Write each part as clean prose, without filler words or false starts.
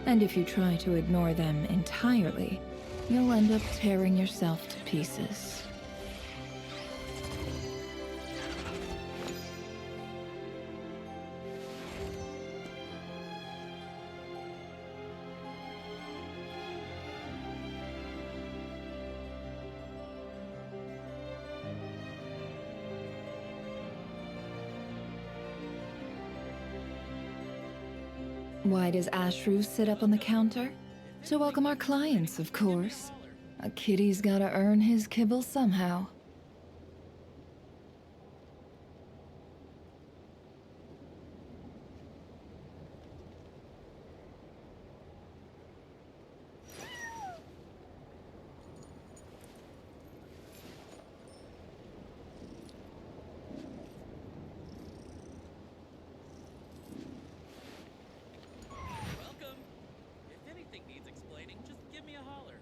And if you try to ignore them entirely, you'll end up tearing yourself to pieces. Why does Ashru sit up on the counter? To welcome our clients, of course. A kitty's gotta earn his kibble somehow. Welcome. If anything needs explaining, just give me a holler.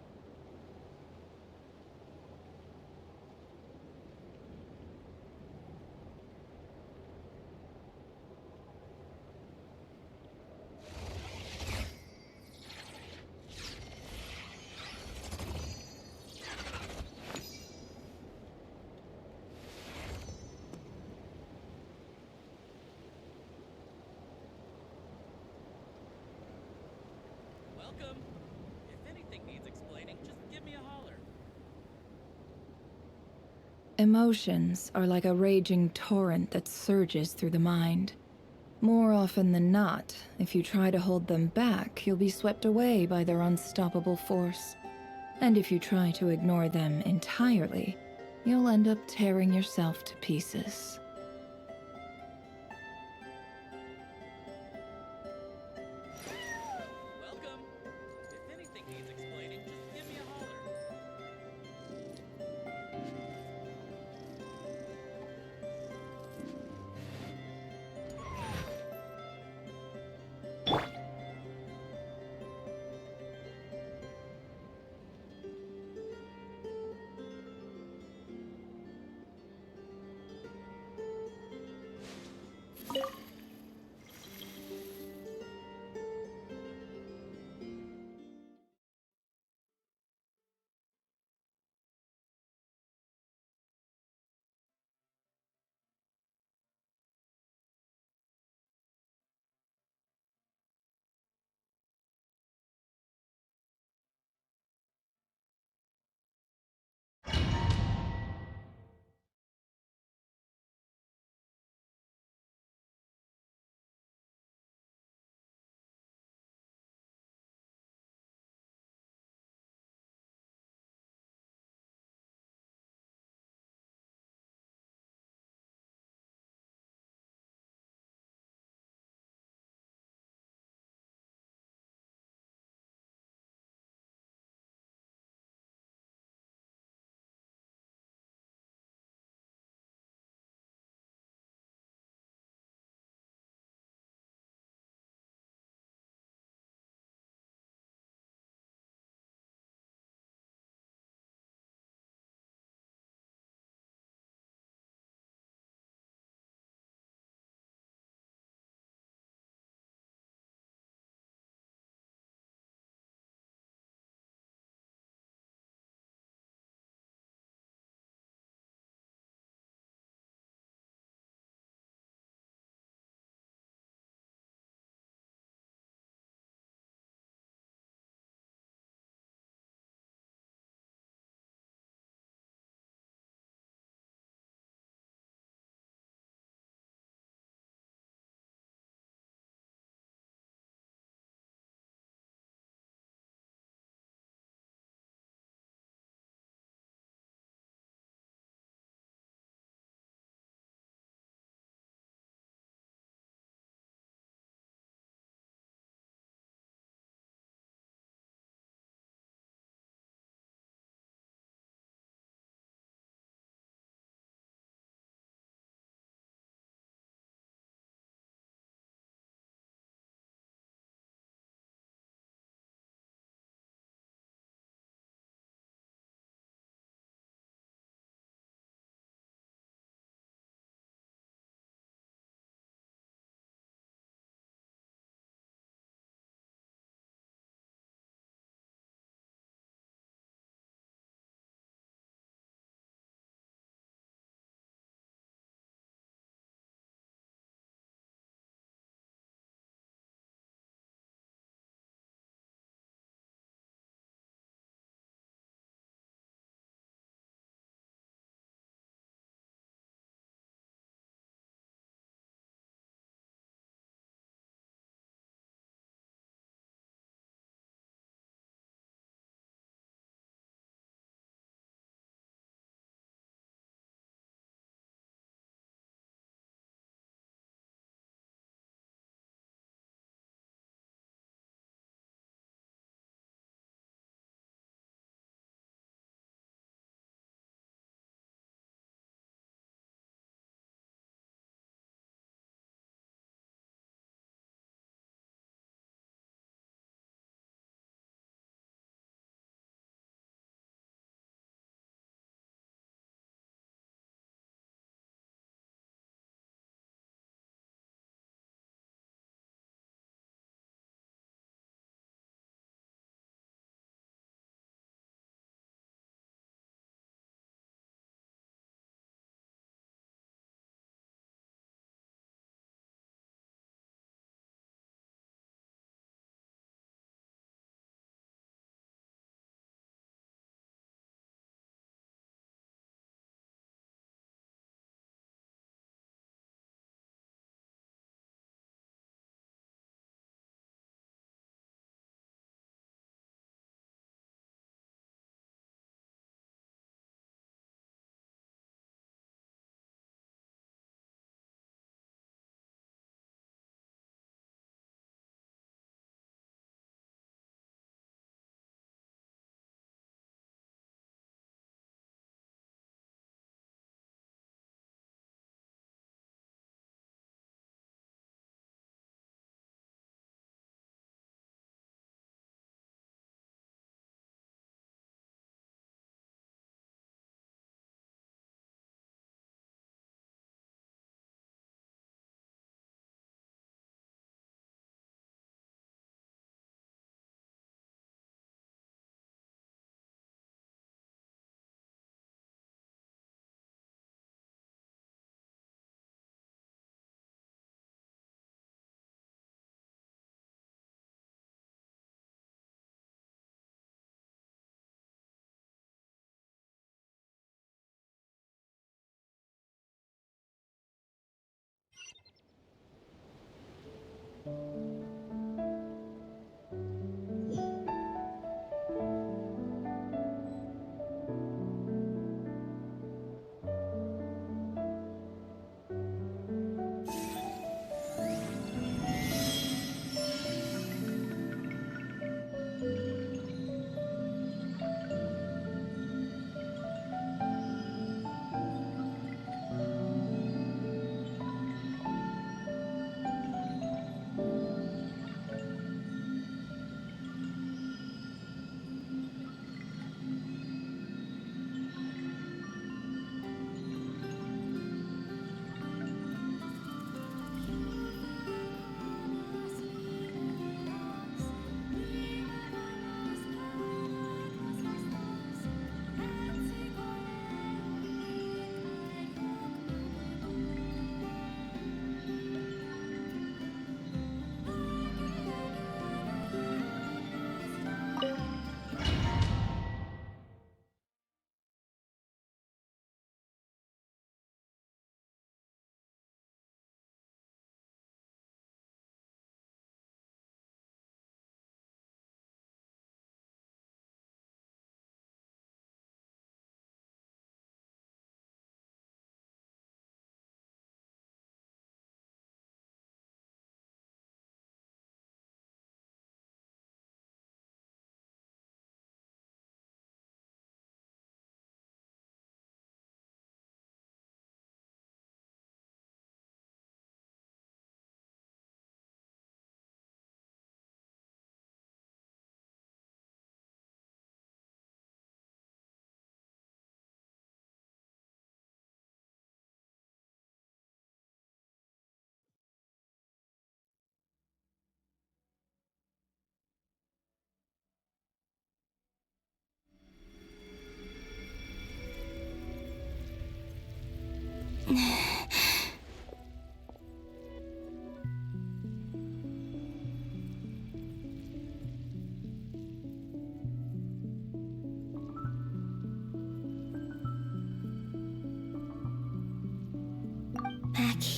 Welcome. If anything needs explaining, just give me a holler. Emotions are like a raging torrent that surges through the mind. More often than not, if you try to hold them back, you'll be swept away by their unstoppable force. And if you try to ignore them entirely, you'll end up tearing yourself to pieces. Welcome. If anything needs explaining, just give me a holler.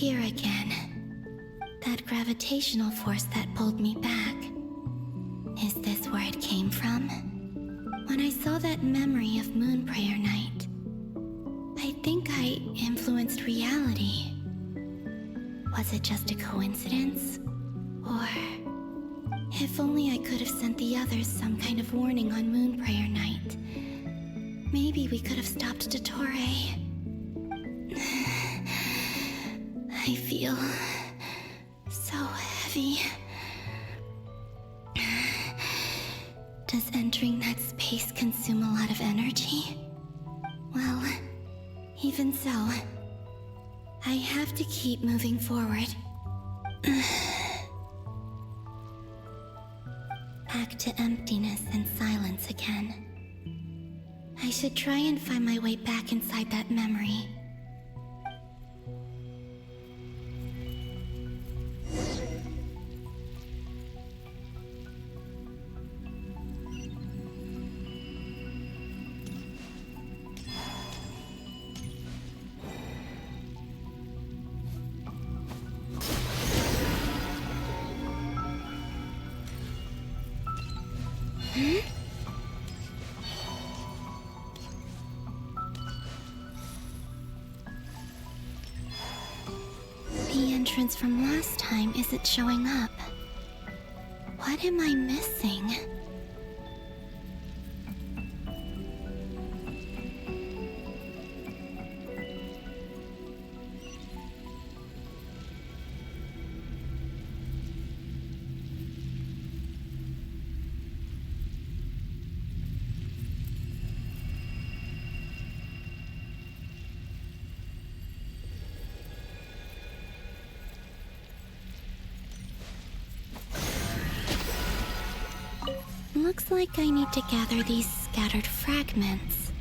here again. That gravitational force that pulled me back. Is this where it came from? When I saw that memory of Moon Prayer Night, I think I influenced reality. Was it just a coincidence? Or... if only I could have sent the others some kind of warning on Moon Prayer Night. Maybe we could have stopped Dottore. I feel... so heavy. Does entering that space consume a lot of energy? Well, even so, I have to keep moving forward. Back to emptiness and silence again. I should try and find my way back inside that memory. The entrance from last time isn't showing up. What am I missing? Looks like I need to gather these scattered fragments.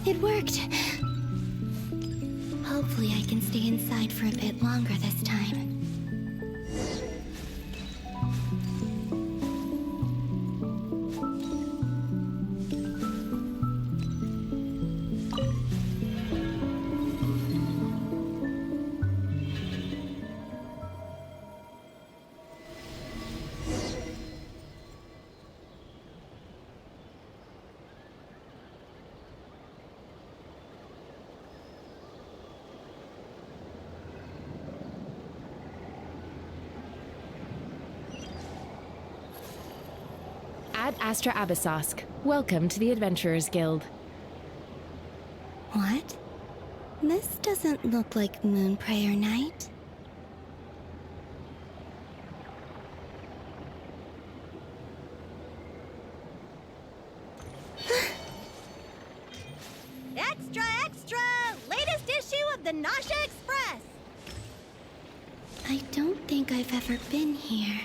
It worked! Hopefully I can stay inside for a bit longer this time. Ad Astra Abyssosk. Welcome to the Adventurers Guild. What? This doesn't look like Moon Prayer Night. Extra, extra! Latest issue of the Nausea Express! I don't think I've ever been here.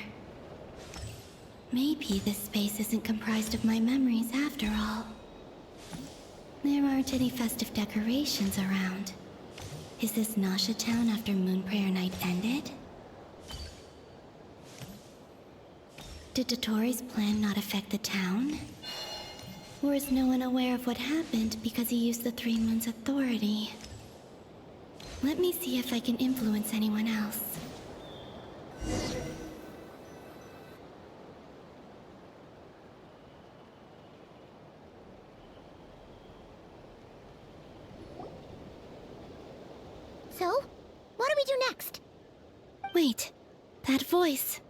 Maybe this space isn't comprised of my memories after all. There aren't any festive decorations around. Is this Nausea Town after Moon Prayer Night ended? Did Dottore's plan not affect the town? Or is no one aware of what happened because he used the Three Moons' authority? Let me see if I can influence anyone else. So, what do we do next? Wait, that voice.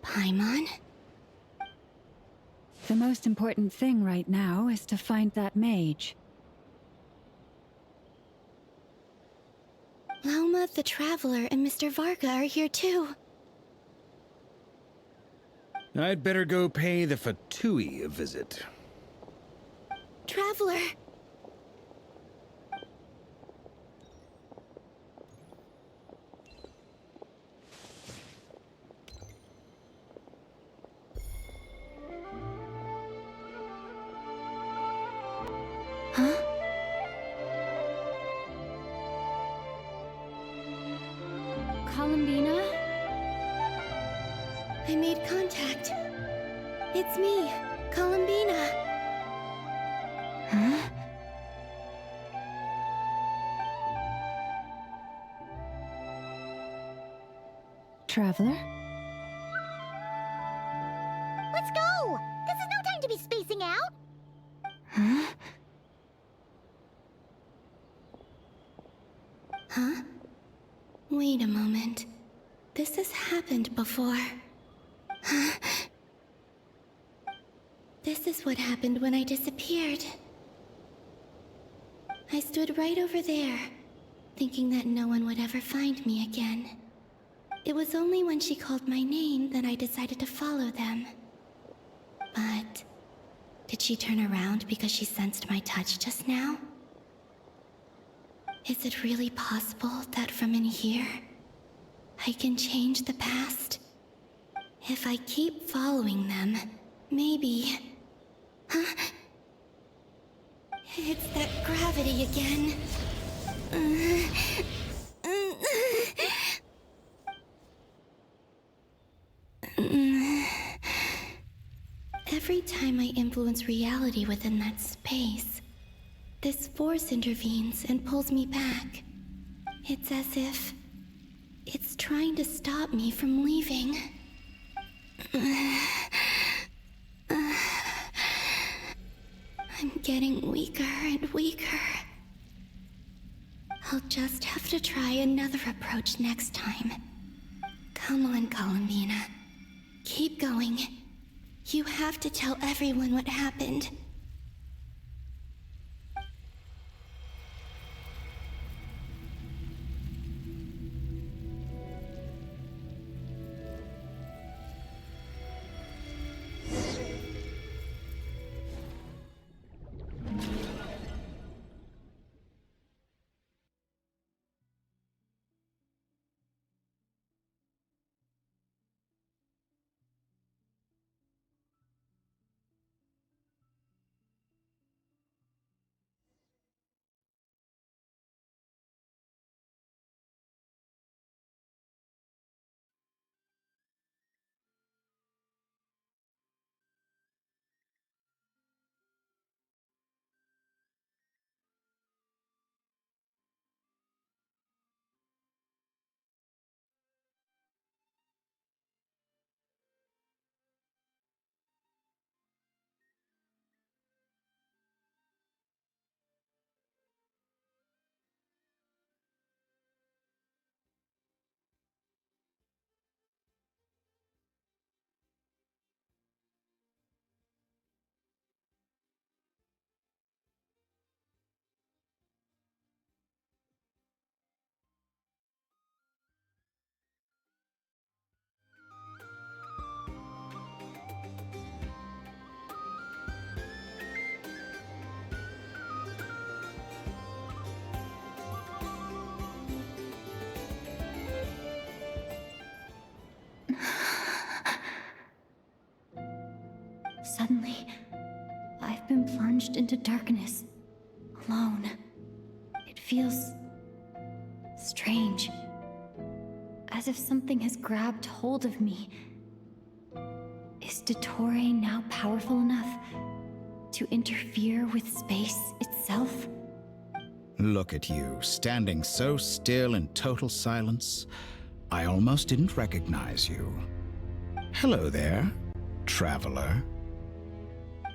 Paimon? The most important thing right now is to find that mage. Lauma the Traveler and Mr. Varga are here too. I'd better go pay the Fatui a visit. Traveler! Columbina? I made contact. It's me, Columbina. Huh? Traveler? Let's go! This is no time to be spacing out! Huh? Huh? Wait a moment. This has happened before. Huh? This is what happened when I disappeared. I stood right over there, thinking that no one would ever find me again. It was only when she called my name that I decided to follow them. But did she turn around because she sensed my touch just now? Is it really possible that from in here, I can change the past? If I keep following them, maybe... Huh? It's that gravity again. Every time I influence reality within that space, this force intervenes and pulls me back. It's as if it's trying to stop me from leaving. I'm getting weaker and weaker. I'll just have to try another approach next time. Come on, Columbina. Keep going. You have to tell everyone what happened. Suddenly, I've been plunged into darkness, alone. It feels strange, as if something has grabbed hold of me. Is Dottore now powerful enough to interfere with space itself? Look at you, standing so still in total silence. I almost didn't recognize you. Hello there, traveler.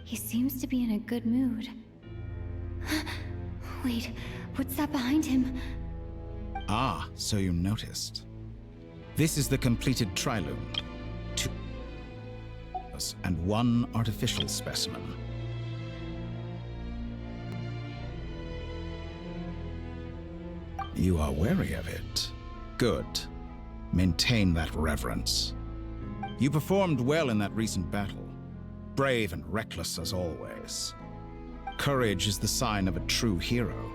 He seems to be in a good mood. Wait, what's that behind him? Ah, so you noticed. This is the completed triloom. 2 and 1 artificial specimen. You are wary of it. Good. Maintain that reverence. You performed well in that recent battle. Brave and reckless as always. Courage is the sign of a true hero,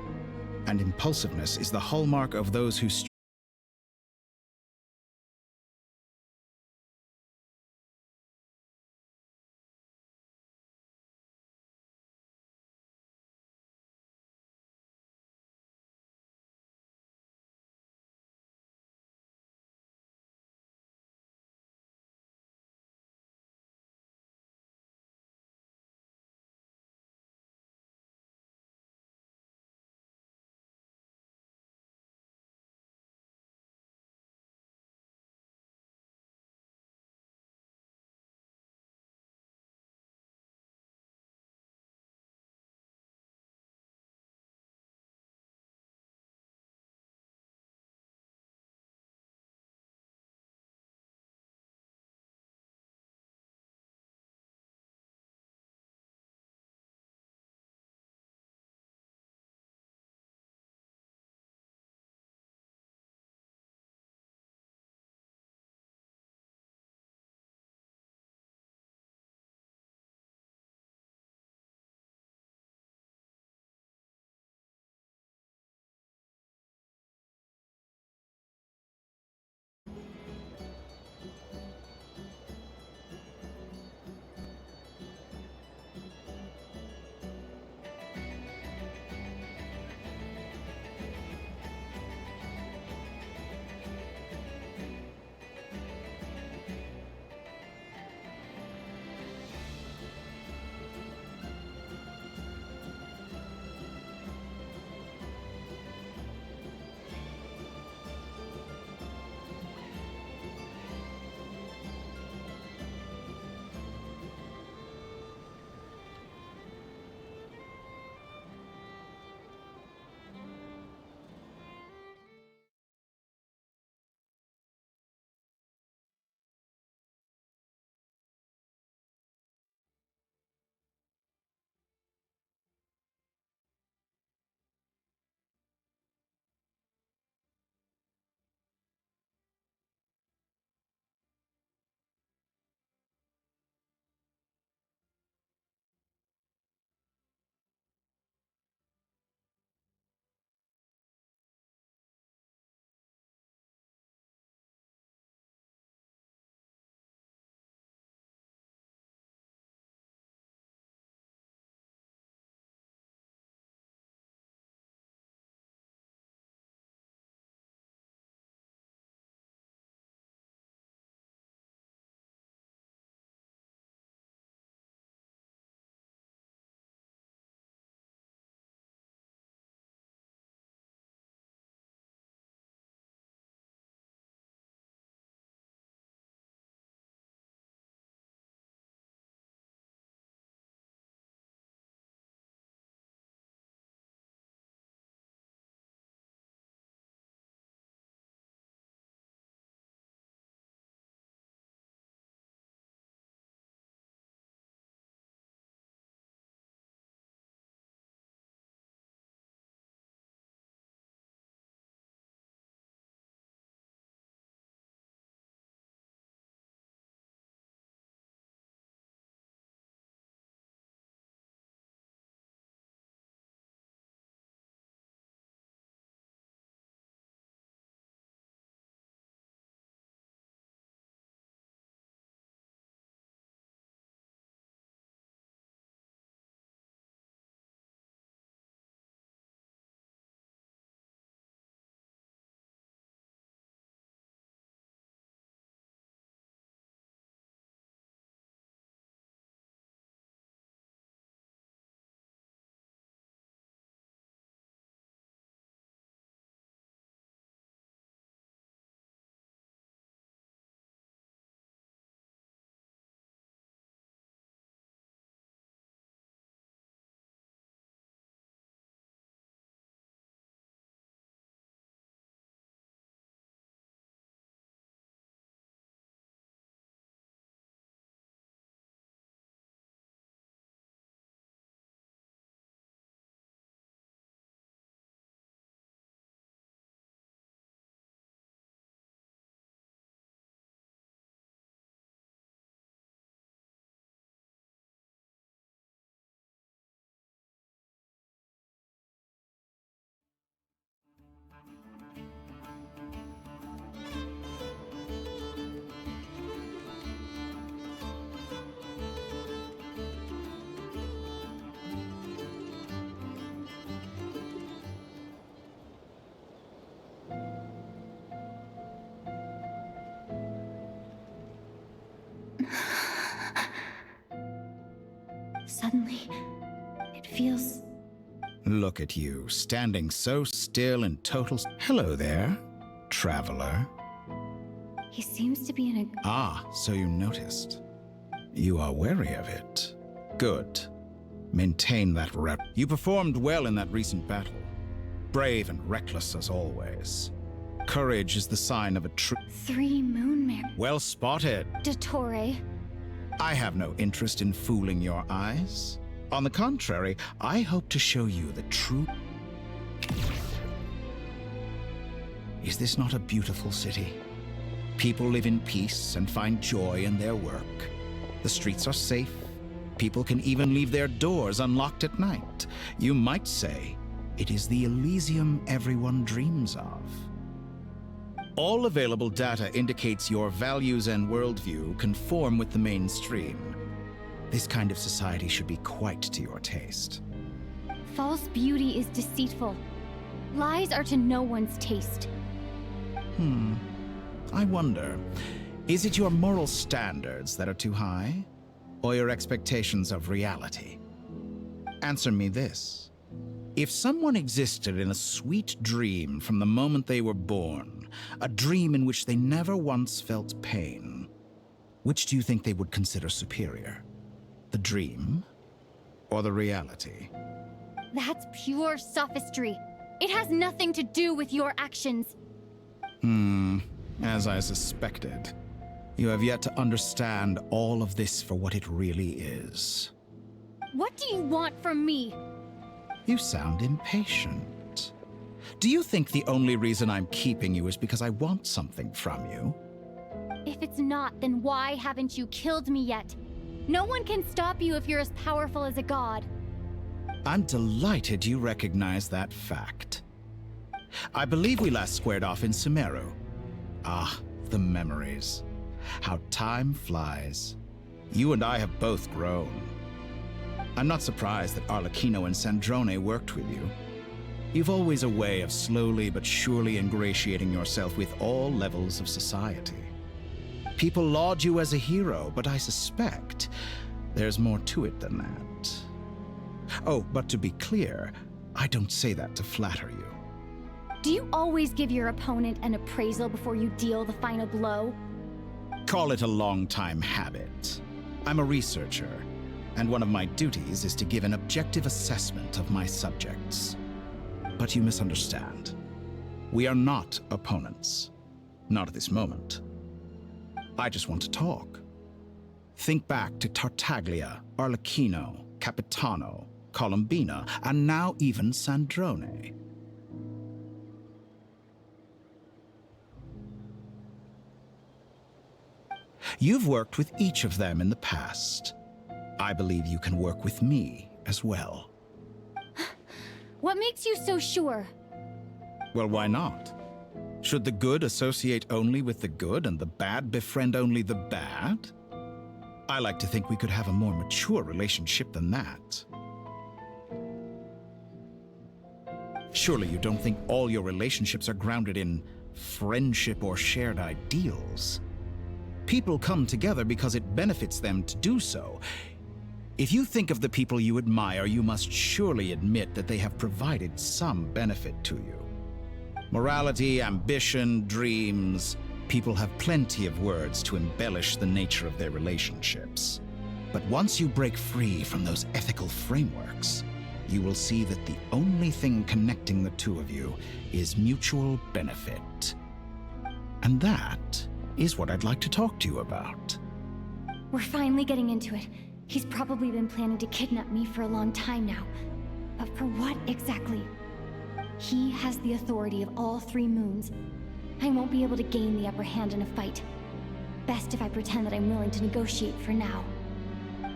and impulsiveness is the hallmark of those who Suddenly, it feels... Look at you, standing so still in total... Hello there, traveler. He seems to be in a... Ah, so you noticed. You are wary of it. Good. Maintain that rep. You performed well in that recent battle. Brave and reckless as always. Courage is the sign of a true... 3 moon mare... Well spotted. Dottore. I have no interest in fooling your eyes. On the contrary, I hope to show you the true... Is this not a beautiful city? People live in peace and find joy in their work. The streets are safe. People can even leave their doors unlocked at night. You might say, it is the Elysium everyone dreams of. All available data indicates your values and worldview conform with the mainstream. This kind of society should be quite to your taste. False beauty is deceitful. Lies are to no one's taste. I wonder, is it your moral standards that are too high? Or your expectations of reality? Answer me this. If someone existed in a sweet dream from the moment they were born, a dream in which they never once felt pain, which do you think they would consider superior? The dream or the reality? That's pure sophistry. It has nothing to do with your actions. As I suspected. You have yet to understand all of this for what it really is. What do you want from me? You sound impatient. Do you think the only reason I'm keeping you is because I want something from you? If it's not, then why haven't you killed me yet? No one can stop you if you're as powerful as a god. I'm delighted you recognize that fact. I believe we last squared off in Sumeru. Ah, the memories. How time flies. You and I have both grown. I'm not surprised that Arlecchino and Sandrone worked with you. You've always a way of slowly but surely ingratiating yourself with all levels of society. People laud you as a hero, but I suspect there's more to it than that. Oh, but to be clear, I don't say that to flatter you. Do you always give your opponent an appraisal before you deal the final blow? Call it a long-time habit. I'm a researcher, and one of my duties is to give an objective assessment of my subjects. But you misunderstand. We are not opponents. Not at this moment. I just want to talk. Think back to Tartaglia, Arlecchino, Capitano, Colombina, and now even Sandrone. You've worked with each of them in the past. I believe you can work with me as well. What makes you so sure? Well, why not? Should the good associate only with the good and the bad befriend only the bad? I like to think we could have a more mature relationship than that. Surely you don't think all your relationships are grounded in friendship or shared ideals? People come together because it benefits them to do so. If you think of the people you admire, you must surely admit that they have provided some benefit to you. Morality, ambition, dreams. People have plenty of words to embellish the nature of their relationships. But once you break free from those ethical frameworks, you will see that the only thing connecting the two of you is mutual benefit. And that is what I'd like to talk to you about. We're finally getting into it. He's probably been planning to kidnap me for a long time now. But for what exactly? He has the authority of all 3 moons. I won't be able to gain the upper hand in a fight. Best if I pretend that I'm willing to negotiate for now.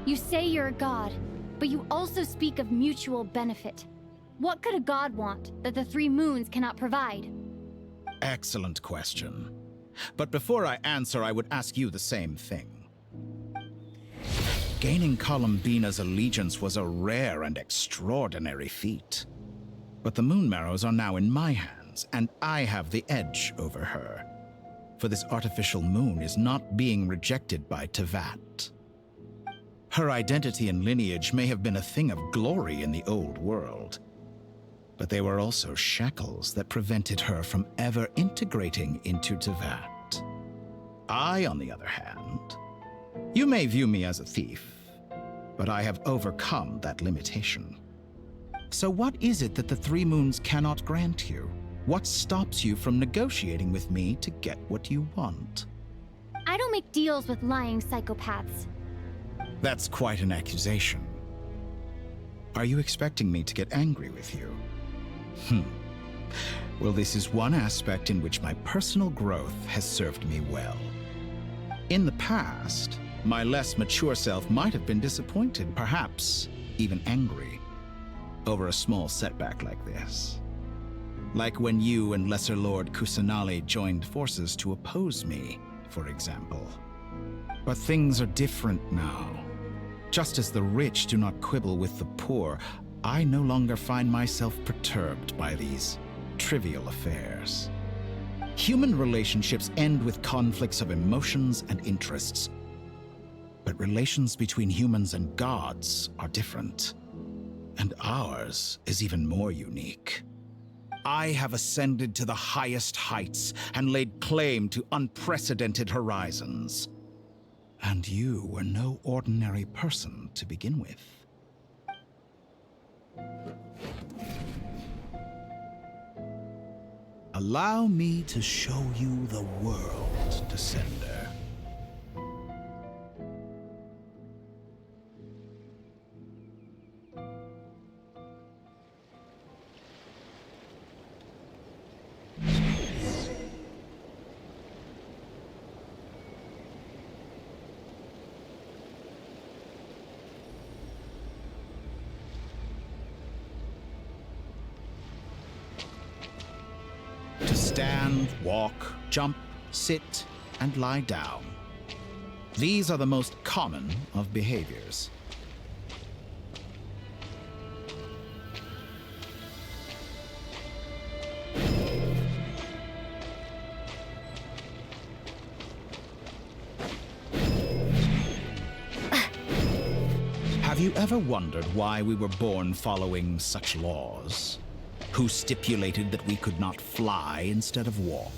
You say you're a god, but you also speak of mutual benefit. What could a god want that the 3 moons cannot provide? Excellent question. But before I answer, I would ask you the same thing. Gaining Colombina's allegiance was a rare and extraordinary feat. But the Moon Marrows are now in my hands, and I have the edge over her. For this artificial moon is not being rejected by Tevat. Her identity and lineage may have been a thing of glory in the old world, but they were also shackles that prevented her from ever integrating into Tevat. I, on the other hand, you may view me as a thief, but I have overcome that limitation. So what is it that the Three Moons cannot grant you? What stops you from negotiating with me to get what you want? I don't make deals with lying psychopaths. That's quite an accusation. Are you expecting me to get angry with you? Well, this is one aspect in which my personal growth has served me well. In the past, my less mature self might have been disappointed, perhaps even angry, over a small setback like this. Like when you and Lesser Lord Kusanali joined forces to oppose me, for example. But things are different now. Just as the rich do not quibble with the poor, I no longer find myself perturbed by these trivial affairs. Human relationships end with conflicts of emotions and interests. But relations between humans and gods are different. And ours is even more unique. I have ascended to the highest heights and laid claim to unprecedented horizons. And you were no ordinary person to begin with. Allow me to show you the world, Descender. Stand, walk, jump, sit, and lie down. These are the most common of behaviors. Have you ever wondered why we were born following such laws? Who stipulated that we could not fly instead of walk?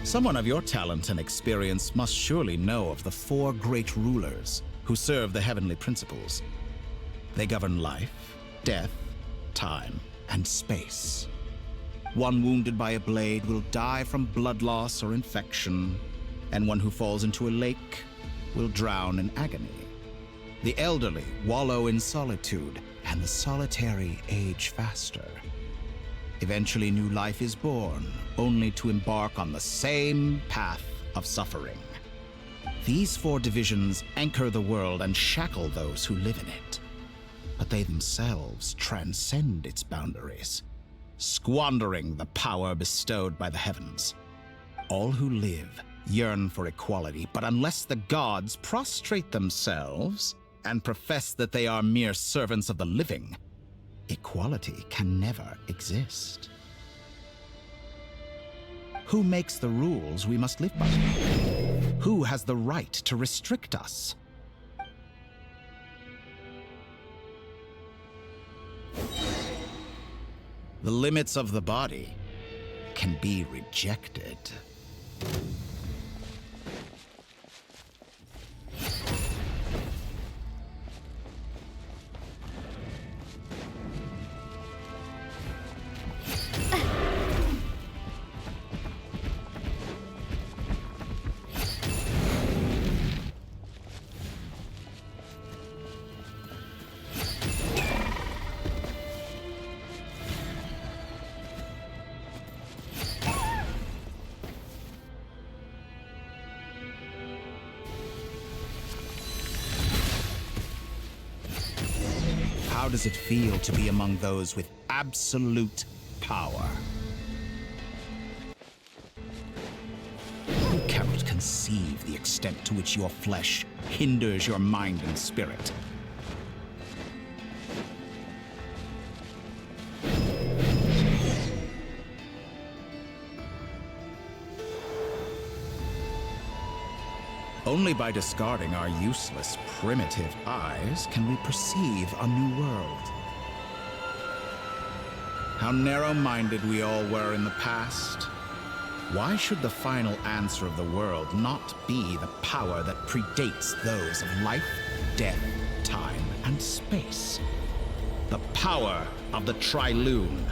Someone of your talent and experience must surely know of the four great rulers who serve the heavenly principles. They govern life, death, time, and space. One wounded by a blade will die from blood loss or infection, and one who falls into a lake will drown in agony. The elderly wallow in solitude, and the solitary age faster. Eventually, new life is born, only to embark on the same path of suffering. These four divisions anchor the world and shackle those who live in it. But they themselves transcend its boundaries, squandering the power bestowed by the heavens. All who live yearn for equality, but unless the gods prostrate themselves and profess that they are mere servants of the living, equality can never exist. Who makes the rules we must live by? Who has the right to restrict us? The limits of the body can be rejected. How does it feel to be among those with absolute power? You cannot conceive the extent to which your flesh hinders your mind and spirit. Only by discarding our useless, primitive eyes can we perceive a new world. How narrow-minded we all were in the past. Why should the final answer of the world not be the power that predates those of life, death, time, and space? The power of the Trilune.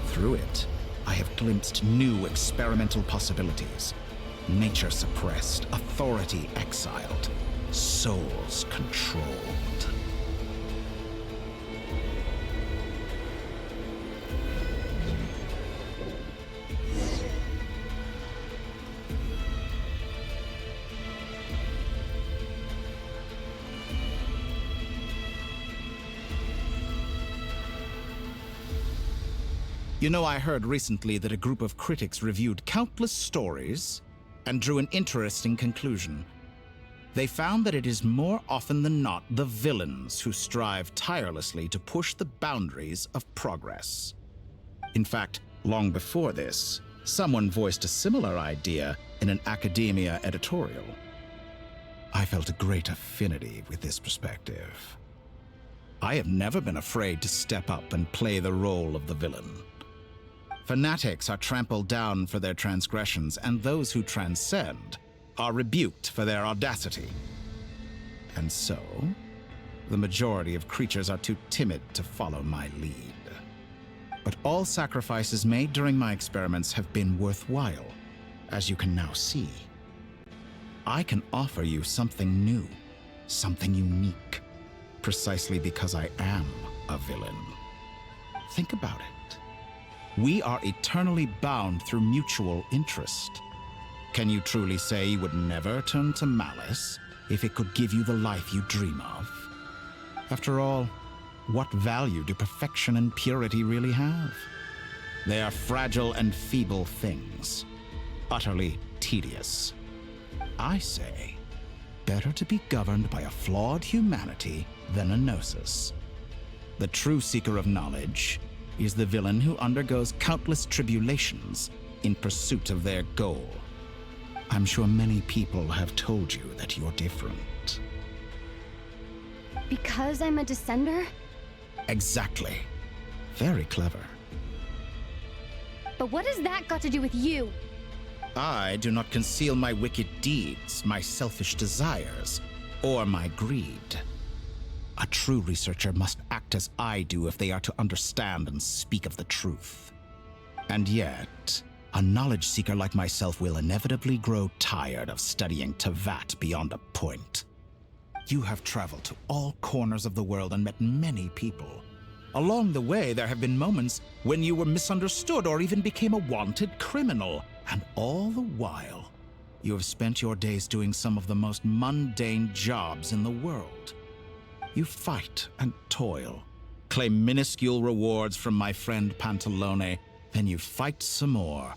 Through it, I have glimpsed new experimental possibilities. Nature suppressed, authority exiled, souls controlled. You know, I heard recently that a group of critics reviewed countless stories and drew an interesting conclusion. They found that it is more often than not the villains who strive tirelessly to push the boundaries of progress. In fact, long before this, someone voiced a similar idea in an academia editorial. I felt a great affinity with this perspective. I have never been afraid to step up and play the role of the villain. Fanatics are trampled down for their transgressions, and those who transcend are rebuked for their audacity. And so, the majority of creatures are too timid to follow my lead. But all sacrifices made during my experiments have been worthwhile, as you can now see. I can offer you something new, something unique, precisely because I am a villain. Think about it. We are eternally bound through mutual interest. Can you truly say you would never turn to malice if it could give you the life you dream of? After all, what value do perfection and purity really have? They are fragile and feeble things, utterly tedious. I say, better to be governed by a flawed humanity than a gnosis. The true seeker of knowledge is the villain who undergoes countless tribulations in pursuit of their goal. I'm sure many people have told you that you're different. Because I'm a descender? Exactly. Very clever. But what has that got to do with you? I do not conceal my wicked deeds, my selfish desires, or my greed. A true researcher must act as I do if they are to understand and speak of the truth. And yet, a knowledge seeker like myself will inevitably grow tired of studying Tavat beyond a point. You have traveled to all corners of the world and met many people. Along the way, there have been moments when you were misunderstood or even became a wanted criminal. And all the while, you have spent your days doing some of the most mundane jobs in the world. You fight and toil, claim minuscule rewards from my friend Pantalone, then you fight some more,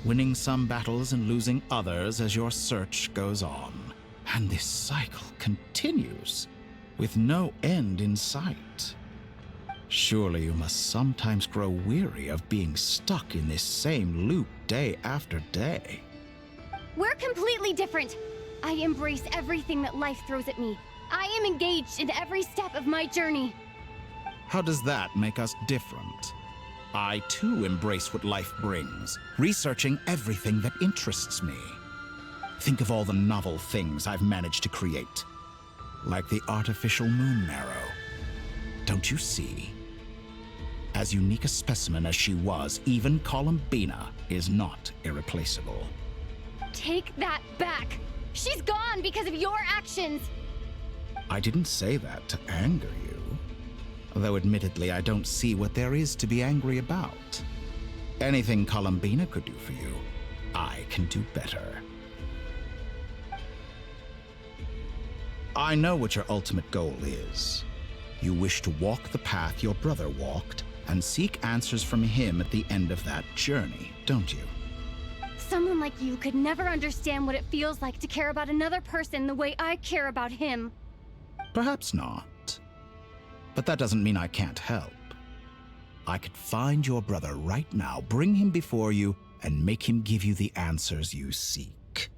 winning some battles and losing others as your search goes on. And this cycle continues, with no end in sight. Surely you must sometimes grow weary of being stuck in this same loop day after day. We're completely different. I embrace everything that life throws at me. I am engaged in every step of my journey. How does that make us different? I too embrace what life brings, researching everything that interests me. Think of all the novel things I've managed to create, like the artificial moon marrow. Don't you see? As unique a specimen as she was, even Columbina is not irreplaceable. Take that back. She's gone because of your actions. I didn't say that to anger you. Though admittedly, I don't see what there is to be angry about. Anything Columbina could do for you, I can do better. I know what your ultimate goal is. You wish to walk the path your brother walked and seek answers from him at the end of that journey, don't you? Someone like you could never understand what it feels like to care about another person the way I care about him. Perhaps not. But that doesn't mean I can't help. I could find your brother right now, bring him before you, and make him give you the answers you seek.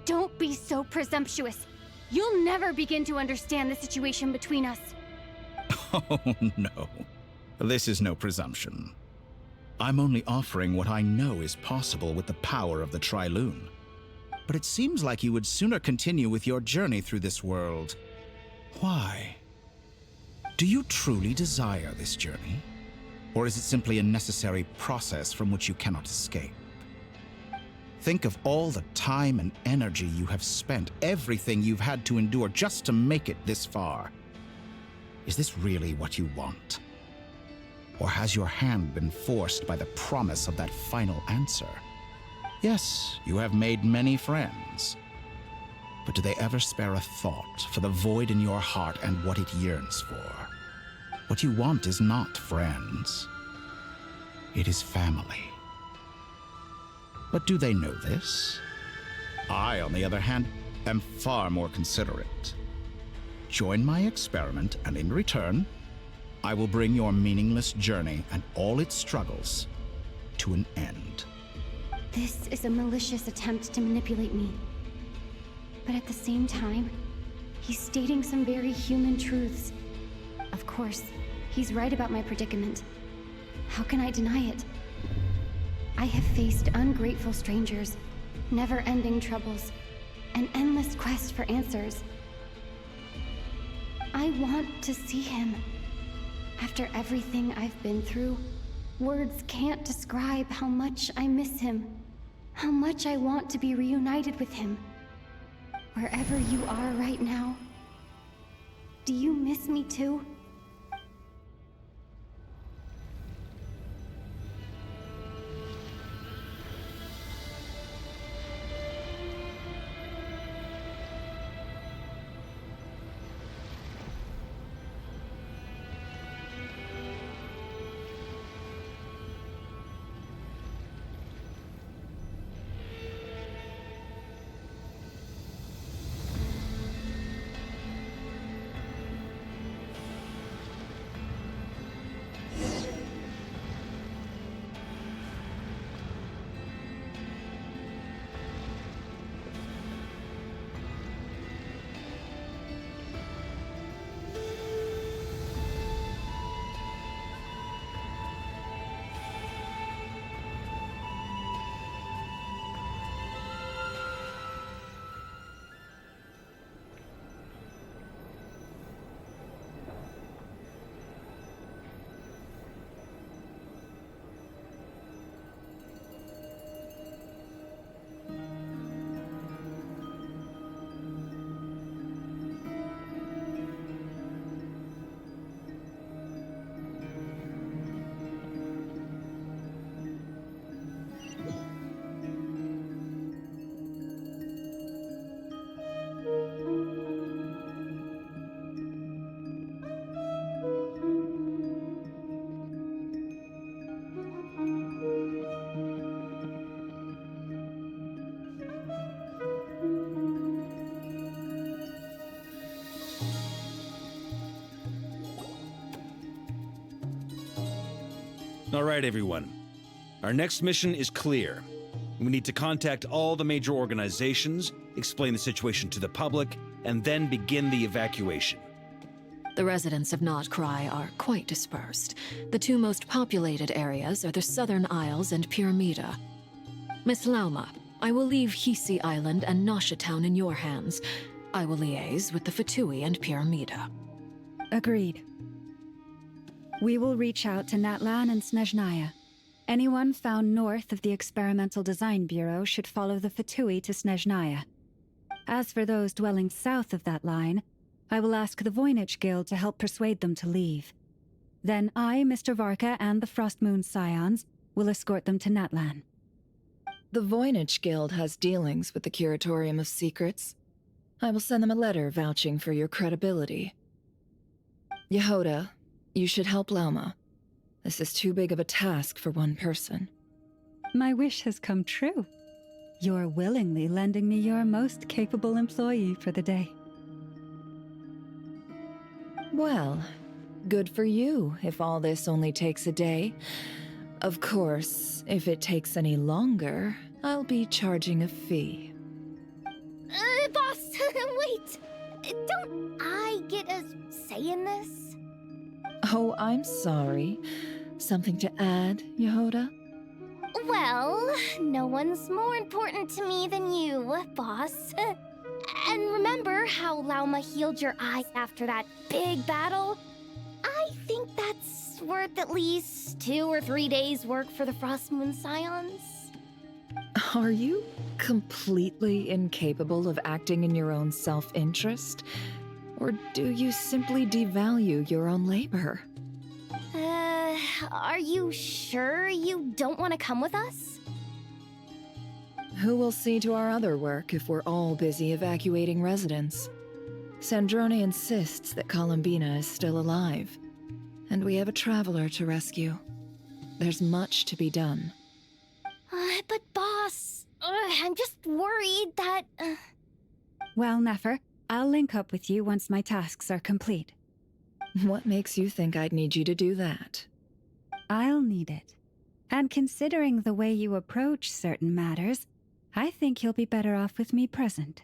Don't be so presumptuous. You'll never begin to understand the situation between us. Oh, no. This is no presumption. I'm only offering what I know is possible with the power of the Trilune. But it seems like you would sooner continue with your journey through this world. Why? Do you truly desire this journey? Or is it simply a necessary process from which you cannot escape? Think of all the time and energy you have spent, everything you've had to endure just to make it this far. Is this really what you want? Or has your hand been forced by the promise of that final answer? Yes, you have made many friends. But do they ever spare a thought for the void in your heart and what it yearns for? What you want is not friends. It is family. But do they know this? I, on the other hand, am far more considerate. Join my experiment, and in return, I will bring your meaningless journey and all its struggles to an end. This is a malicious attempt to manipulate me. But at the same time, he's stating some very human truths. Of course, he's right about my predicament. How can I deny it? I have faced ungrateful strangers, never-ending troubles, an endless quest for answers. I want to see him. After everything I've been through, words can't describe how much I miss him, how much I want to be reunited with him. Wherever you are right now, do you miss me too? All right, everyone. Our next mission is clear. We need to contact all the major organizations, explain the situation to the public, and then begin the evacuation. The residents of Not Cry are quite dispersed. The two most populated areas are the Southern Isles and Pyramida. Miss Lauma, I will leave Hisi Island and Nasha Town in your hands. I will liaise with the Fatui and Pyramida. Agreed. We will reach out to Natlan and Snezhnaya. Anyone found north of the Experimental Design Bureau should follow the Fatui to Snezhnaya. As for those dwelling south of that line, I will ask the Voynich Guild to help persuade them to leave. Then I, Mr. Varka, and the Frostmoon Scions will escort them to Natlan. The Voynich Guild has dealings with the Curatorium of Secrets. I will send them a letter vouching for your credibility. Yehoda, you should help Lauma. This is too big of a task for one person. My wish has come true. You're willingly lending me your most capable employee for the day. Well, good for you if all this only takes a day. Of course, if it takes any longer, I'll be charging a fee. Boss, wait! Don't I get a say in this? Oh, I'm sorry. Something to add, Yehoda? Well, no one's more important to me than you, boss. And remember how Lauma healed your eyes after that big battle? I think that's worth at least 2 or 3 days' work for the Frost Moon Scions. Are you completely incapable of acting in your own self-interest? Or do you simply devalue your own labor? Are you sure you don't want to come with us? Who will see to our other work if we're all busy evacuating residents? Sandrone insists that Columbina is still alive, and we have a traveler to rescue. There's much to be done. But boss, I'm just worried that... Well, Nefer, I'll link up with you once my tasks are complete. What makes you think I'd need you to do that? I'll need it. And considering the way you approach certain matters, I think you'll be better off with me present.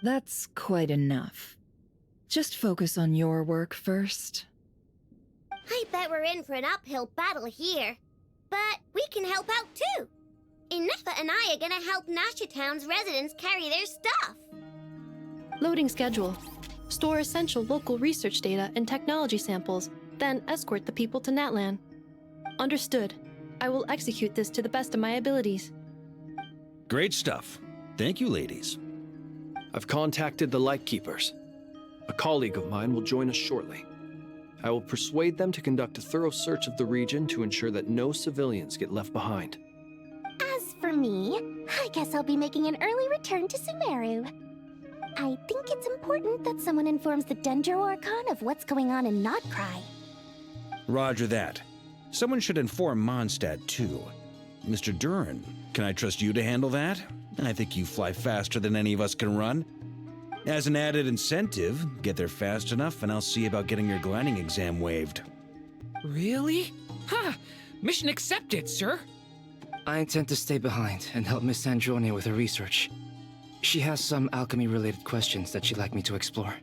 That's quite enough. Just focus on your work first. I bet we're in for an uphill battle here. But we can help out too. Inefa and I are gonna help Nasha Town's residents carry their stuff. Loading schedule. Store essential local research data and technology samples, then escort the people to Natlan. Understood. I will execute this to the best of my abilities. Great stuff. Thank you, ladies. I've contacted the Lightkeepers. A colleague of mine will join us shortly. I will persuade them to conduct a thorough search of the region to ensure that no civilians get left behind. As for me, I guess I'll be making an early return to Sumeru. I think it's important that someone informs the Dendro Archon of what's going on in Notcry. Roger that. Someone should inform Mondstadt, too. Mr. Duran, can I trust you to handle that? I think you fly faster than any of us can run. As an added incentive, get there fast enough and I'll see about getting your gliding exam waived. Really? Ha! Mission accepted, sir. I intend to stay behind and help Miss Sandrone with her research. She has some alchemy-related questions that she'd like me to explore.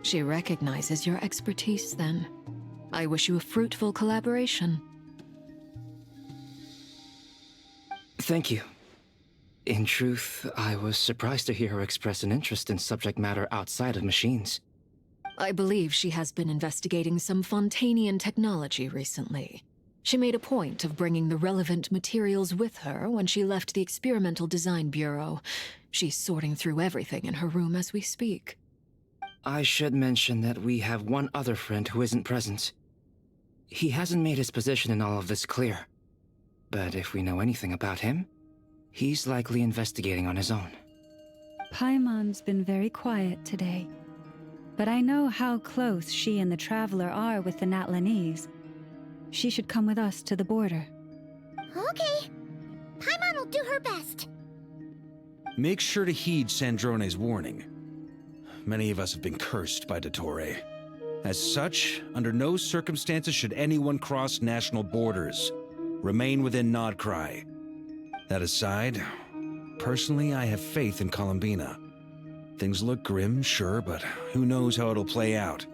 She recognizes your expertise, then. I wish you a fruitful collaboration. Thank you. In truth, I was surprised to hear her express an interest in subject matter outside of machines. I believe she has been investigating some Fontanian technology recently. She made a point of bringing the relevant materials with her when she left the Experimental Design Bureau. She's sorting through everything in her room as we speak. I should mention that we have one other friend who isn't present. He hasn't made his position in all of this clear. But if we know anything about him, he's likely investigating on his own. Paimon's been very quiet today. But I know how close she and the Traveler are with the Natlanese. She should come with us to the border. Okay. Paimon will do her best. Make sure to heed Sandrone's warning. Many of us have been cursed by Dottore. As such, under no circumstances should anyone cross national borders. Remain within Nodcry. That aside, personally, I have faith in Columbina. Things look grim, sure, but who knows how it'll play out.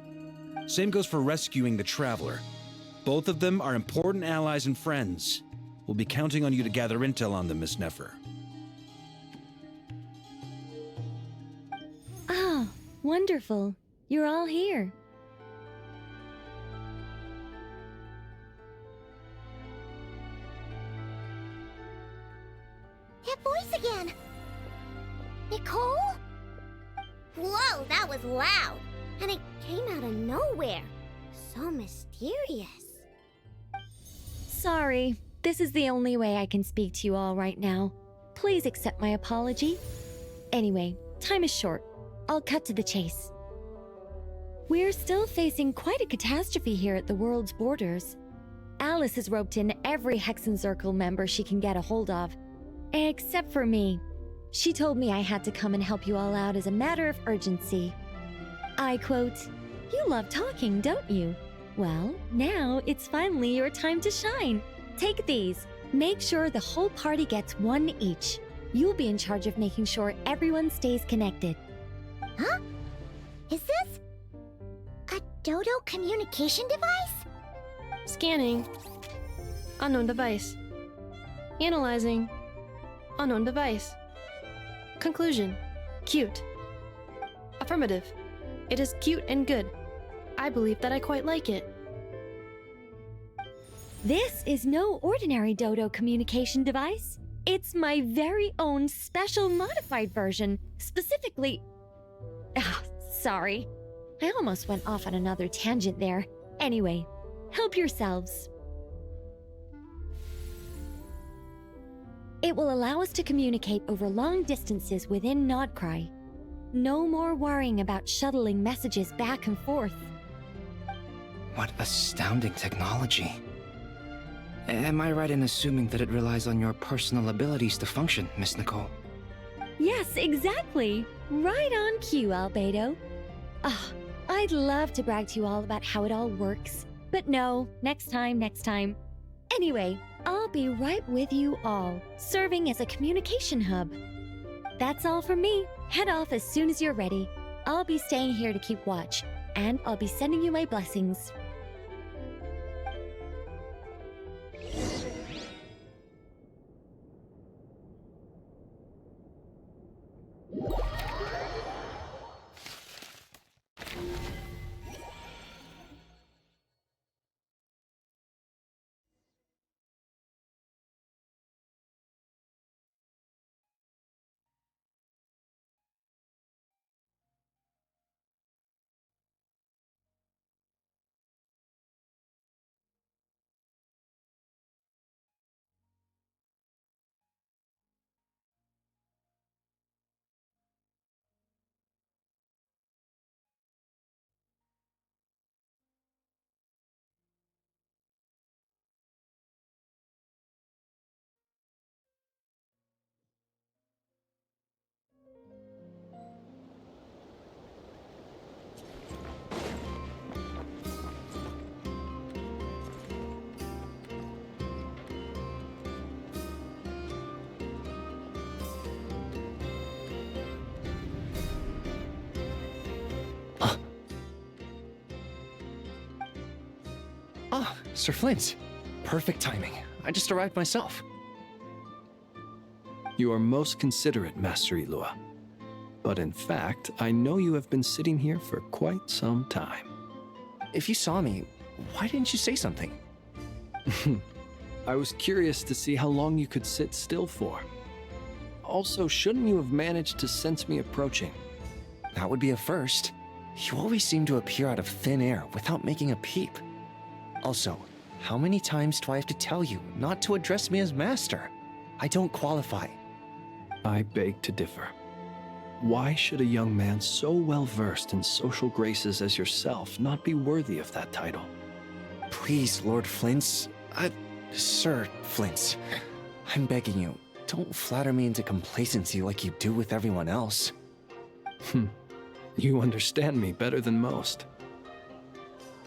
Same goes for rescuing the Traveler. Both of them are important allies and friends. We'll be counting on you to gather intel on them, Miss Nefer. Ah, wonderful. You're all here. That voice again! Nicole? Whoa, that was loud! And it came out of nowhere. So mysterious. Sorry, this is the only way I can speak to you all right now. Please accept my apology. Anyway, time is short. I'll cut to the chase. We're still facing quite a catastrophe here at the world's borders. Alice has roped in every Hexen Circle member she can get a hold of. Except for me. She told me I had to come and help you all out as a matter of urgency. I quote, "You love talking, don't you? Well, now it's finally your time to shine. Take these. Make sure the whole party gets one each. You'll be in charge of making sure everyone stays connected." Huh? Is this a Dodo communication device? Scanning. Unknown device. Analyzing. Unknown device. Conclusion. Cute. Affirmative. It is cute and good. I believe that I quite like it. This is no ordinary Dodo communication device. It's my very own special modified version, specifically... sorry. I almost went off on another tangent there. Anyway, help yourselves. It will allow us to communicate over long distances within Nodcry. No more worrying about shuttling messages back and forth. What astounding technology. Am I right in assuming that it relies on your personal abilities to function, Miss Nicole? Yes, exactly. Right on cue, Albedo. I'd love to brag to you all about how it all works. But no, next time. Anyway, I'll be right with you all, serving as a communication hub. That's all from me. Head off as soon as you're ready. I'll be staying here to keep watch, and I'll be sending you my blessings. Sir Flint. Perfect timing. I just arrived myself. You are most considerate, Master Ilua. But in fact, I know you have been sitting here for quite some time. If you saw me, why didn't you say something? I was curious to see how long you could sit still for. Also, shouldn't you have managed to sense me approaching? That would be a first. You always seem to appear out of thin air without making a peep. Also, how many times do I have to tell you not to address me as master? I don't qualify. I beg to differ. Why should a young man so well versed in social graces as yourself not be worthy of that title? Please, Lord Flint's... Sir Flint's. I'm begging you, don't flatter me into complacency like you do with everyone else. You understand me better than most.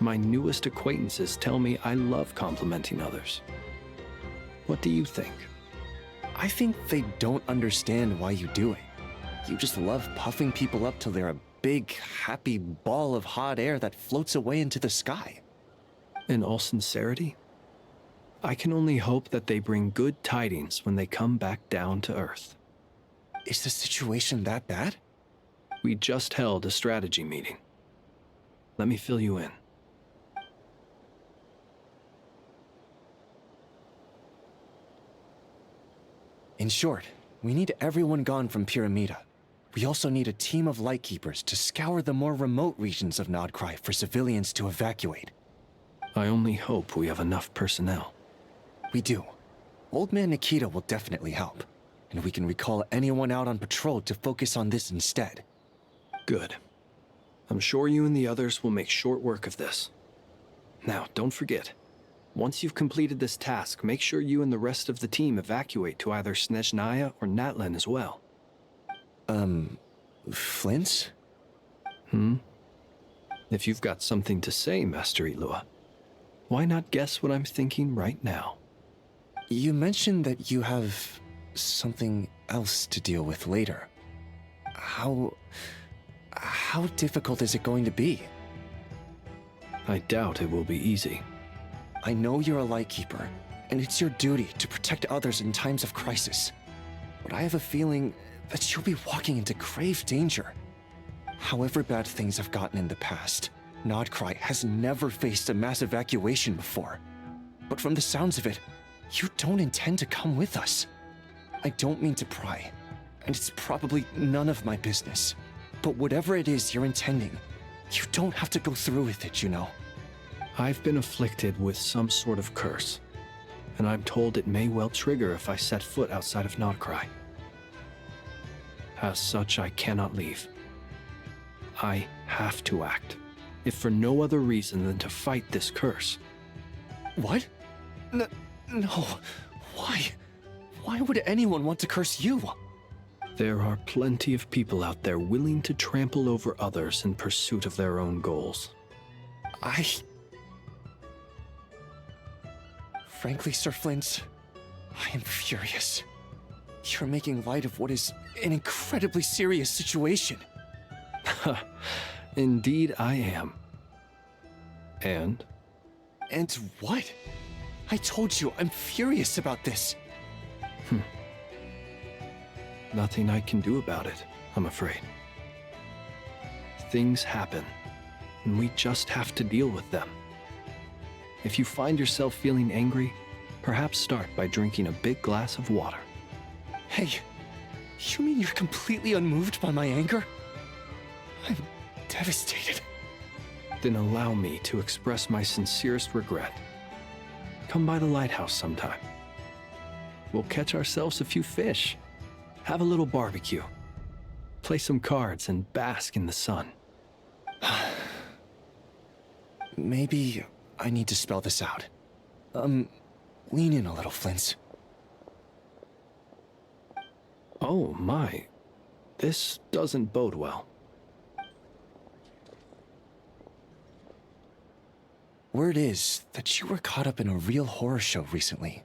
My newest acquaintances tell me I love complimenting others. What do you think? I think they don't understand why you do it. You just love puffing people up till they're a big, happy ball of hot air that floats away into the sky. In all sincerity, I can only hope that they bring good tidings when they come back down to Earth. Is the situation that bad? We just held a strategy meeting. Let me fill you in. In short, we need everyone gone from Pyramida. We also need a team of Lightkeepers to scour the more remote regions of Nodcry for civilians to evacuate. I only hope we have enough personnel. We do. Old Man Nikita will definitely help, and we can recall anyone out on patrol to focus on this instead. Good. I'm sure you and the others will make short work of this. Now, don't forget, once you've completed this task, make sure you and the rest of the team evacuate to either Snezhnaya or Natlan as well. Flint? If you've got something to say, Master Ilua, why not guess what I'm thinking right now? You mentioned that you have something else to deal with later. How difficult is it going to be? I doubt it will be easy. I know you're a Lightkeeper, and it's your duty to protect others in times of crisis. But I have a feeling that you'll be walking into grave danger. However bad things have gotten in the past, Nodcry has never faced a mass evacuation before. But from the sounds of it, you don't intend to come with us. I don't mean to pry, and it's probably none of my business. But whatever it is you're intending, you don't have to go through with it, you know. I've been afflicted with some sort of curse, and I'm told it may well trigger if I set foot outside of Nodcry. As such, I cannot leave. I have to act, if for no other reason than to fight this curse. What? No. Why? Why would anyone want to curse you? There are plenty of people out there willing to trample over others in pursuit of their own goals. Frankly, Sir Flint, I am furious. You're making light of what is an incredibly serious situation. Indeed I am. And? And what? I told you, I'm furious about this. Nothing I can do about it, I'm afraid. Things happen, and we just have to deal with them. If you find yourself feeling angry, perhaps start by drinking a big glass of water. Hey, you mean you're completely unmoved by my anger? I'm devastated. Then allow me to express my sincerest regret. Come by the lighthouse sometime. We'll catch ourselves a few fish, have a little barbecue, play some cards, and bask in the sun. Maybe I need to spell this out. Lean in a little, Flint. Oh my, this doesn't bode well. Word is that you were caught up in a real horror show recently.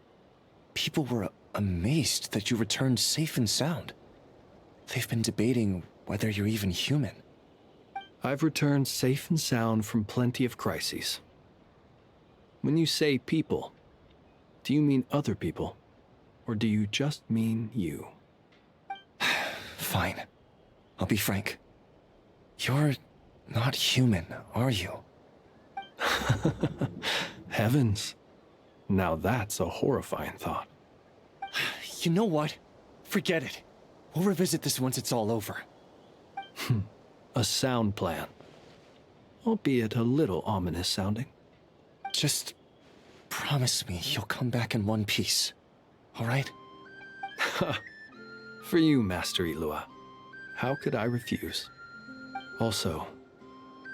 People were amazed that you returned safe and sound. They've been debating whether you're even human. I've returned safe and sound from plenty of crises. When you say people, do you mean other people, or do you just mean you? Fine. I'll be frank. You're not human, are you? Heavens. Now that's a horrifying thought. You know what? Forget it. We'll revisit this once it's all over. A sound plan. Albeit a little ominous sounding. Just promise me you'll come back in one piece, all right? For you, Master Ilua. How could I refuse? Also,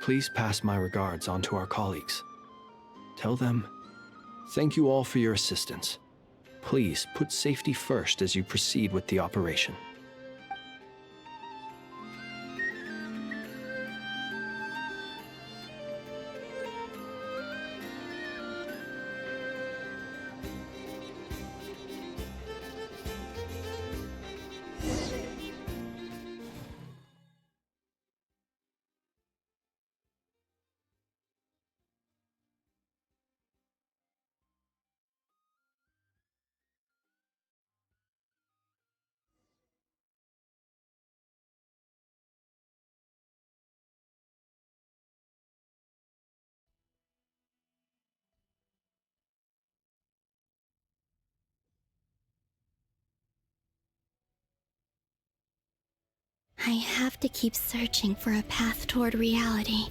please pass my regards on to our colleagues. Tell them, thank you all for your assistance. Please put safety first as you proceed with the operation. I have to keep searching for a path toward reality.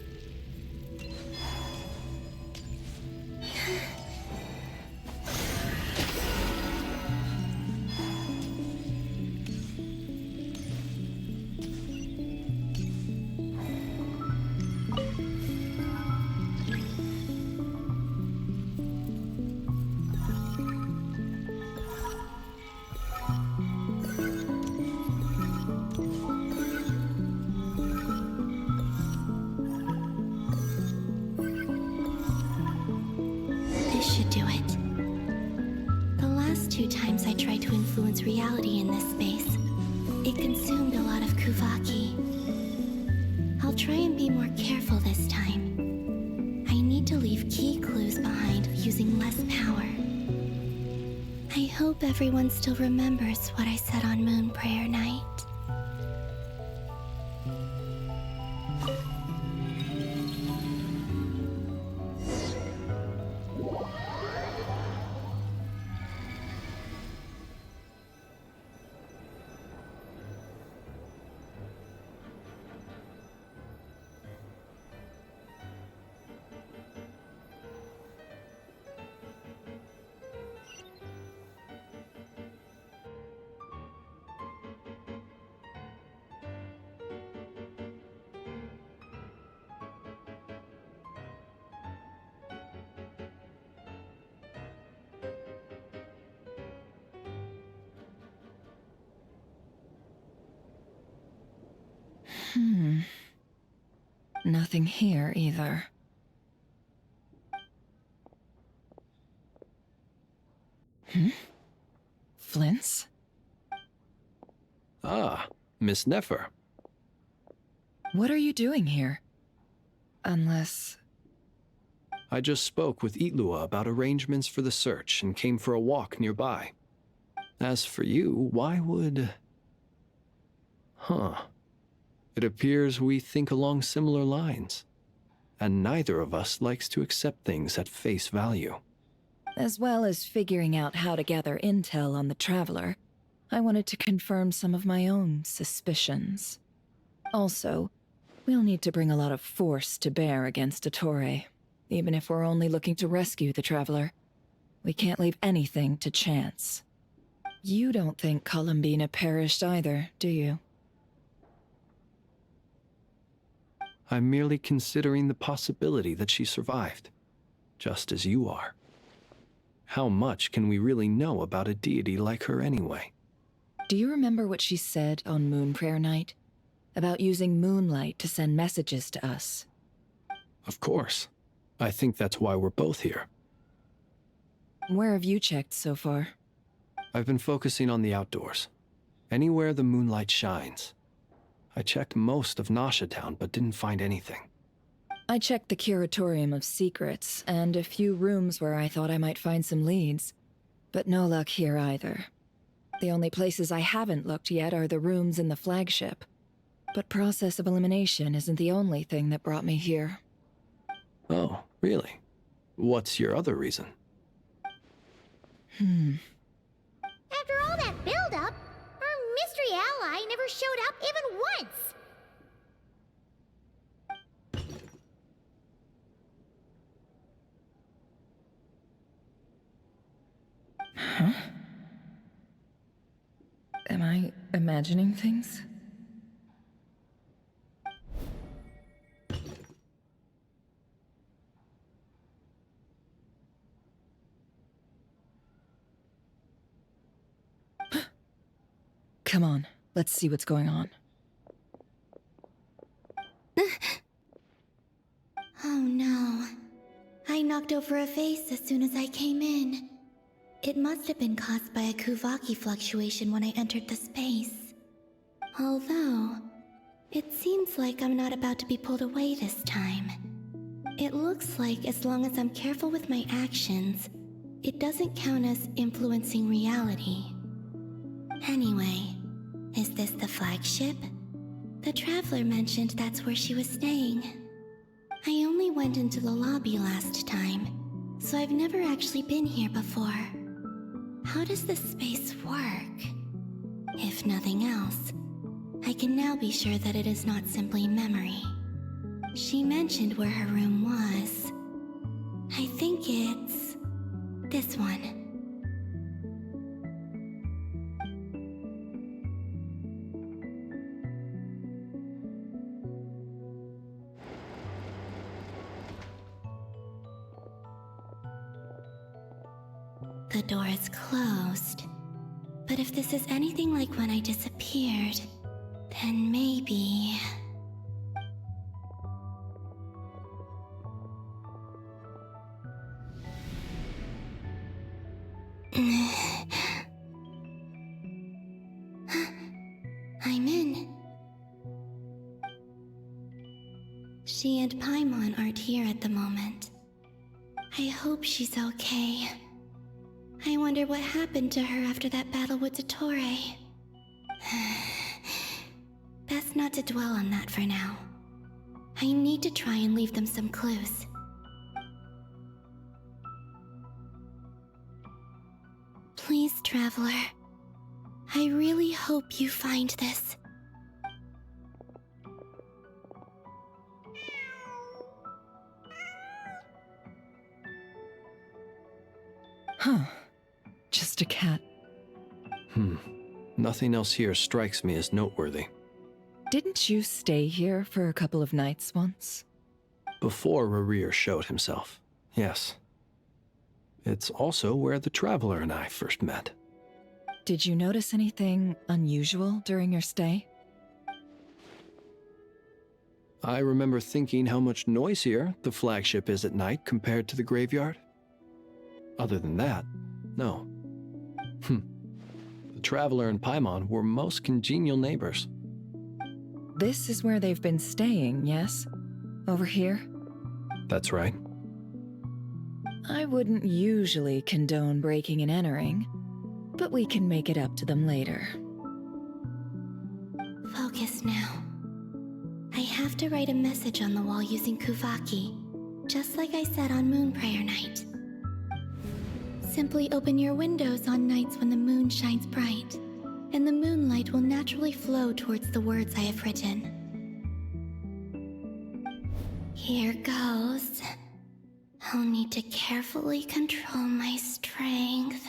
I tried to influence reality in this space. It consumed a lot of Kuvaki. I'll try and be more careful this time. I need to leave key clues behind using less power. I hope everyone still remembers what I said on Moon Prayer Night. Nothing here either. Flints? Ah, Miss Nefer. What are you doing here? Unless... I just spoke with Itlua about arrangements for the search and came for a walk nearby. As for you, why would... It appears we think along similar lines, and neither of us likes to accept things at face value. As well as figuring out how to gather intel on the Traveler, I wanted to confirm some of my own suspicions. Also, we'll need to bring a lot of force to bear against Dottore, even if we're only looking to rescue the Traveler. We can't leave anything to chance. You don't think Columbina perished either, do you? I'm merely considering the possibility that she survived, just as you are. How much can we really know about a deity like her anyway? Do you remember what she said on Moon Prayer Night? About using moonlight to send messages to us? Of course. I think that's why we're both here. Where have you checked so far? I've been focusing on the outdoors. Anywhere the moonlight shines. I checked most of Nasha Town, but didn't find anything. I checked the Curatorium of Secrets, and a few rooms where I thought I might find some leads. But no luck here either. The only places I haven't looked yet are the rooms in the flagship. But process of elimination isn't the only thing that brought me here. Oh, really? What's your other reason? After all that build-up, our mystery ally never showed up even once! Huh? Am I imagining things? Come on, let's see what's going on. Oh no. I knocked over a vase as soon as I came in. It must have been caused by a Kuvaki fluctuation when I entered the space. Although, it seems like I'm not about to be pulled away this time. It looks like as long as I'm careful with my actions, it doesn't count as influencing reality. Anyway, is this the flagship? The Traveler mentioned that's where she was staying. I only went into the lobby last time, so I've never actually been here before. How does this space work? If nothing else, I can now be sure that it is not simply memory. She mentioned where her room was. I think it's... this one. The door is closed. But if this is anything like when I disappeared, then maybe... I'm in. She and Paimon aren't here at the moment. I hope she's okay. I wonder what happened to her after that battle with Dottore. Best not to dwell on that for now. I need to try and leave them some clues. Please, Traveler. I really hope you find this. Huh. Just a cat. Nothing else here strikes me as noteworthy. Didn't you stay here for a couple of nights once? Before Rerir showed himself, yes. It's also where the Traveler and I first met. Did you notice anything unusual during your stay? I remember thinking how much noisier the flagship is at night compared to the graveyard. Other than that, no. The Traveler and Paimon were most congenial neighbors. This is where they've been staying, yes? Over here? That's right. I wouldn't usually condone breaking and entering, but we can make it up to them later. Focus now. I have to write a message on the wall using Kuvaki, just like I said on Moon Prayer Night. Simply open your windows on nights when the moon shines bright, and the moonlight will naturally flow towards the words I have written. Here goes. I'll need to carefully control my strength.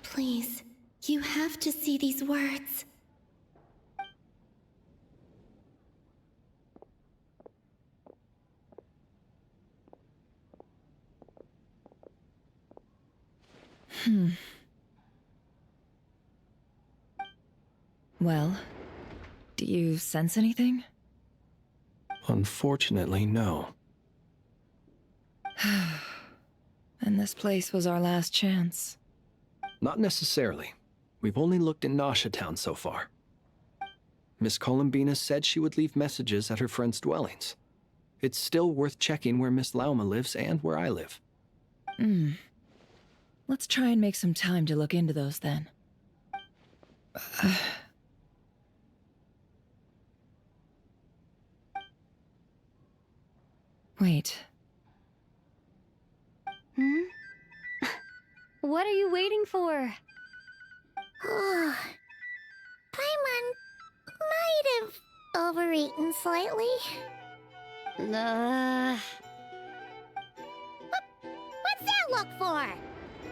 Please, you have to see these words. Well, do you sense anything? Unfortunately, no. And this place was our last chance. Not necessarily. We've only looked in Nasha Town so far. Miss Columbina said she would leave messages at her friends' dwellings. It's still worth checking where Miss Lauma lives and where I live. Let's try and make some time to look into those then. Wait. What are you waiting for? Oh, Paimon might have overeaten slightly. What's that look for?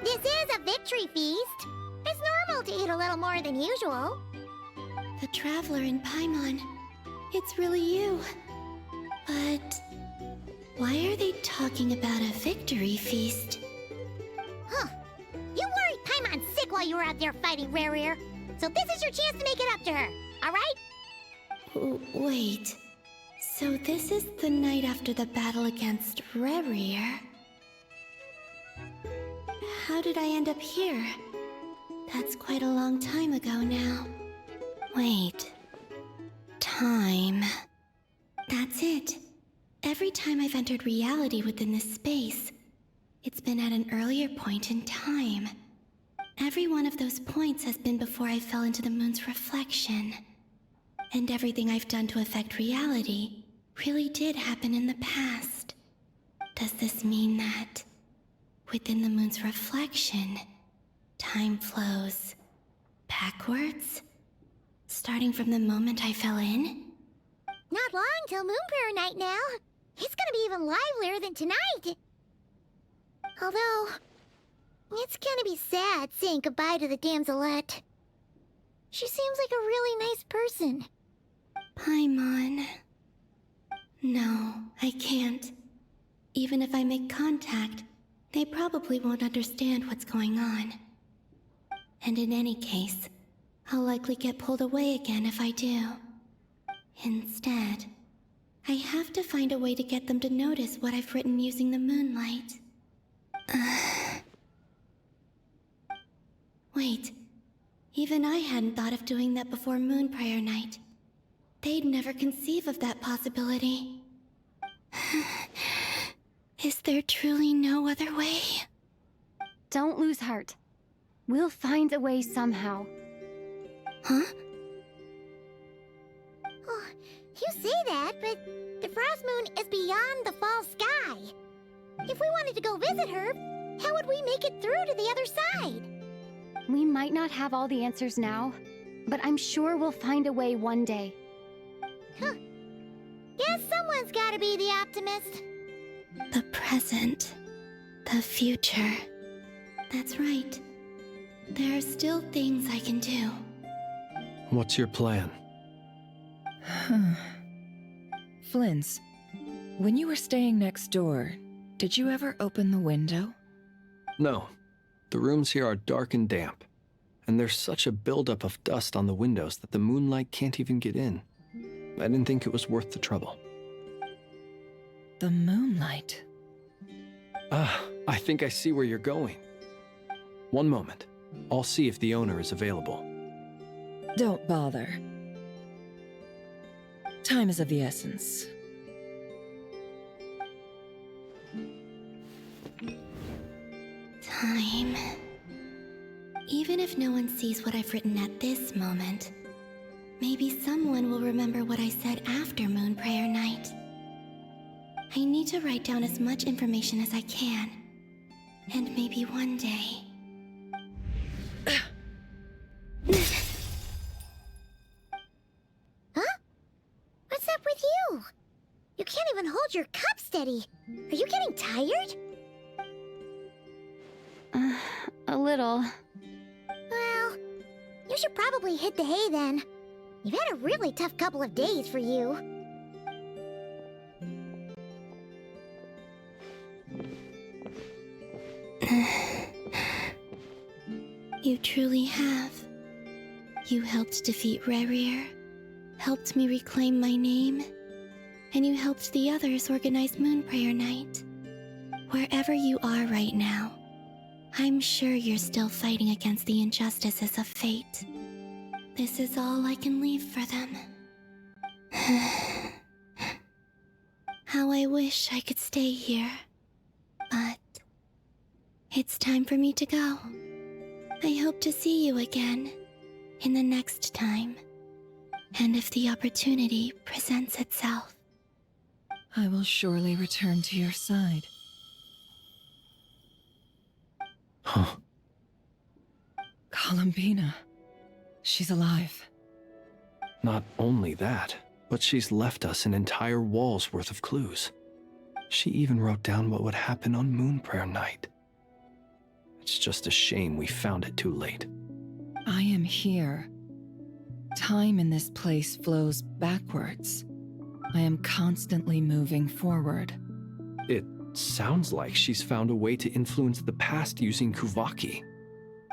This is a victory feast. It's normal to eat a little more than usual. The Traveler and Paimon. It's really you. But Why are they talking about a victory feast? Huh. You worried Paimon sick while you were out there fighting Rare, so this is your chance to make it up to her, alright? Wait. So this is the night after the battle against Rare. How did I end up here? That's quite a long time ago now. Wait. Time. That's it. Every time I've entered reality within this space, it's been at an earlier point in time. Every one of those points has been before I fell into the moon's reflection. And everything I've done to affect reality really did happen in the past. Does this mean that, within the moon's reflection, time flows backwards? Starting from the moment I fell in? Not long till Moon Prayer Night now. It's gonna be even livelier than tonight. Although, it's gonna be sad saying goodbye to the damselette. She seems like a really nice person. Paimon. No, I can't. Even if I make contact, they probably won't understand what's going on. And in any case, I'll likely get pulled away again if I do. Instead, I have to find a way to get them to notice what I've written using the moonlight. Wait, even I hadn't thought of doing that before Moon Prayer Night. They'd never conceive of that possibility. Is there truly no other way? Don't lose heart. We'll find a way somehow. Huh? Oh, you say that, but the Frost Moon is beyond the fall sky. If we wanted to go visit her, how would we make it through to the other side? We might not have all the answers now, but I'm sure we'll find a way one day. Huh. Guess someone's gotta be the optimist. The present. The future. That's right. There are still things I can do. What's your plan? Flint's, when you were staying next door, did you ever open the window? No. The rooms here are dark and damp, and there's such a buildup of dust on the windows that the moonlight can't even get in. I didn't think it was worth the trouble. The moonlight. I think I see where you're going. One moment. I'll see if the owner is available. Don't bother. Time is of the essence. Time. Even if no one sees what I've written at this moment, maybe someone will remember what I said after Moon Prayer Night. I need to write down as much information as I can. And maybe one day... Huh? What's up with you? You can't even hold your cup steady. Are you getting tired? A little. Well, you should probably hit the hay then. You've had a really tough couple of days for you. You truly have. You helped defeat Rare, helped me reclaim my name, and you helped the others organize Moon Prayer Night. Wherever you are right now, I'm sure you're still fighting against the injustices of fate. This is all I can leave for them. How I wish I could stay here. But it's time for me to go. I hope to see you again in the next time. And if the opportunity presents itself. I will surely return to your side. Huh. Columbina. She's alive. Not only that, but she's left us an entire wall's worth of clues. She even wrote down what would happen on Moon Prayer Night. It's just a shame we found it too late. I am here. Time in this place flows backwards. I am constantly moving forward. It sounds like she's found a way to influence the past using Kuvaki.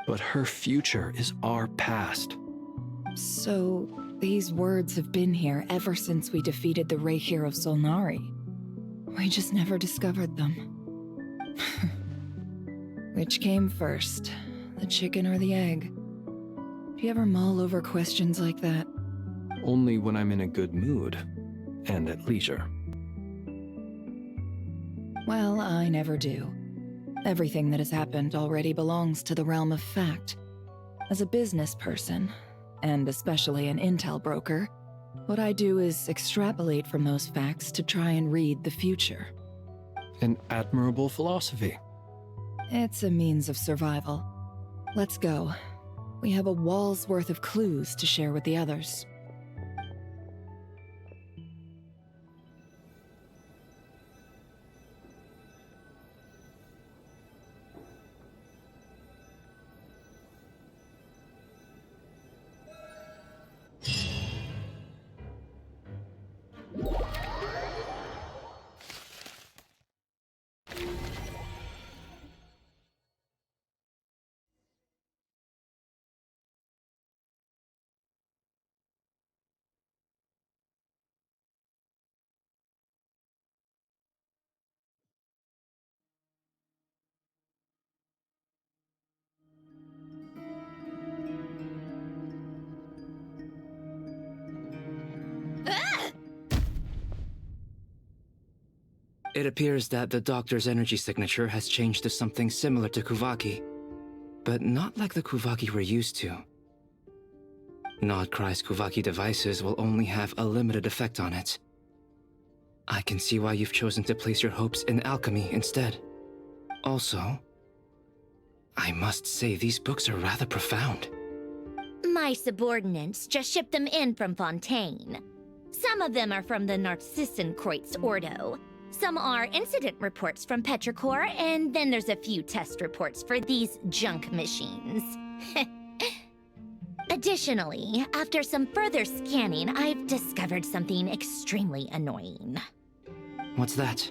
But her future is our past. So, these words have been here ever since we defeated the Reikir of Solnari. We just never discovered them. Which came first, the chicken or the egg? Do you ever mull over questions like that? Only when I'm in a good mood and at leisure. Well, I never do. Everything that has happened already belongs to the realm of fact. As a business person, and especially an intel broker, what I do is extrapolate from those facts to try and read the future. An admirable philosophy. It's a means of survival. Let's go. We have a wall's worth of clues to share with the others. It appears that the doctor's energy signature has changed to something similar to Kuvaki, but not like the Kuvaki we're used to. Nodcry's Kuvaki devices will only have a limited effect on it. I can see why you've chosen to place your hopes in alchemy instead. Also, I must say these books are rather profound. My subordinates just shipped them in from Fontaine. Some of them are from the Narcissenkreuz Ordo. Some are incident reports from Petrichor, and then there's a few test reports for these junk machines. Additionally, after some further scanning, I've discovered something extremely annoying. What's that?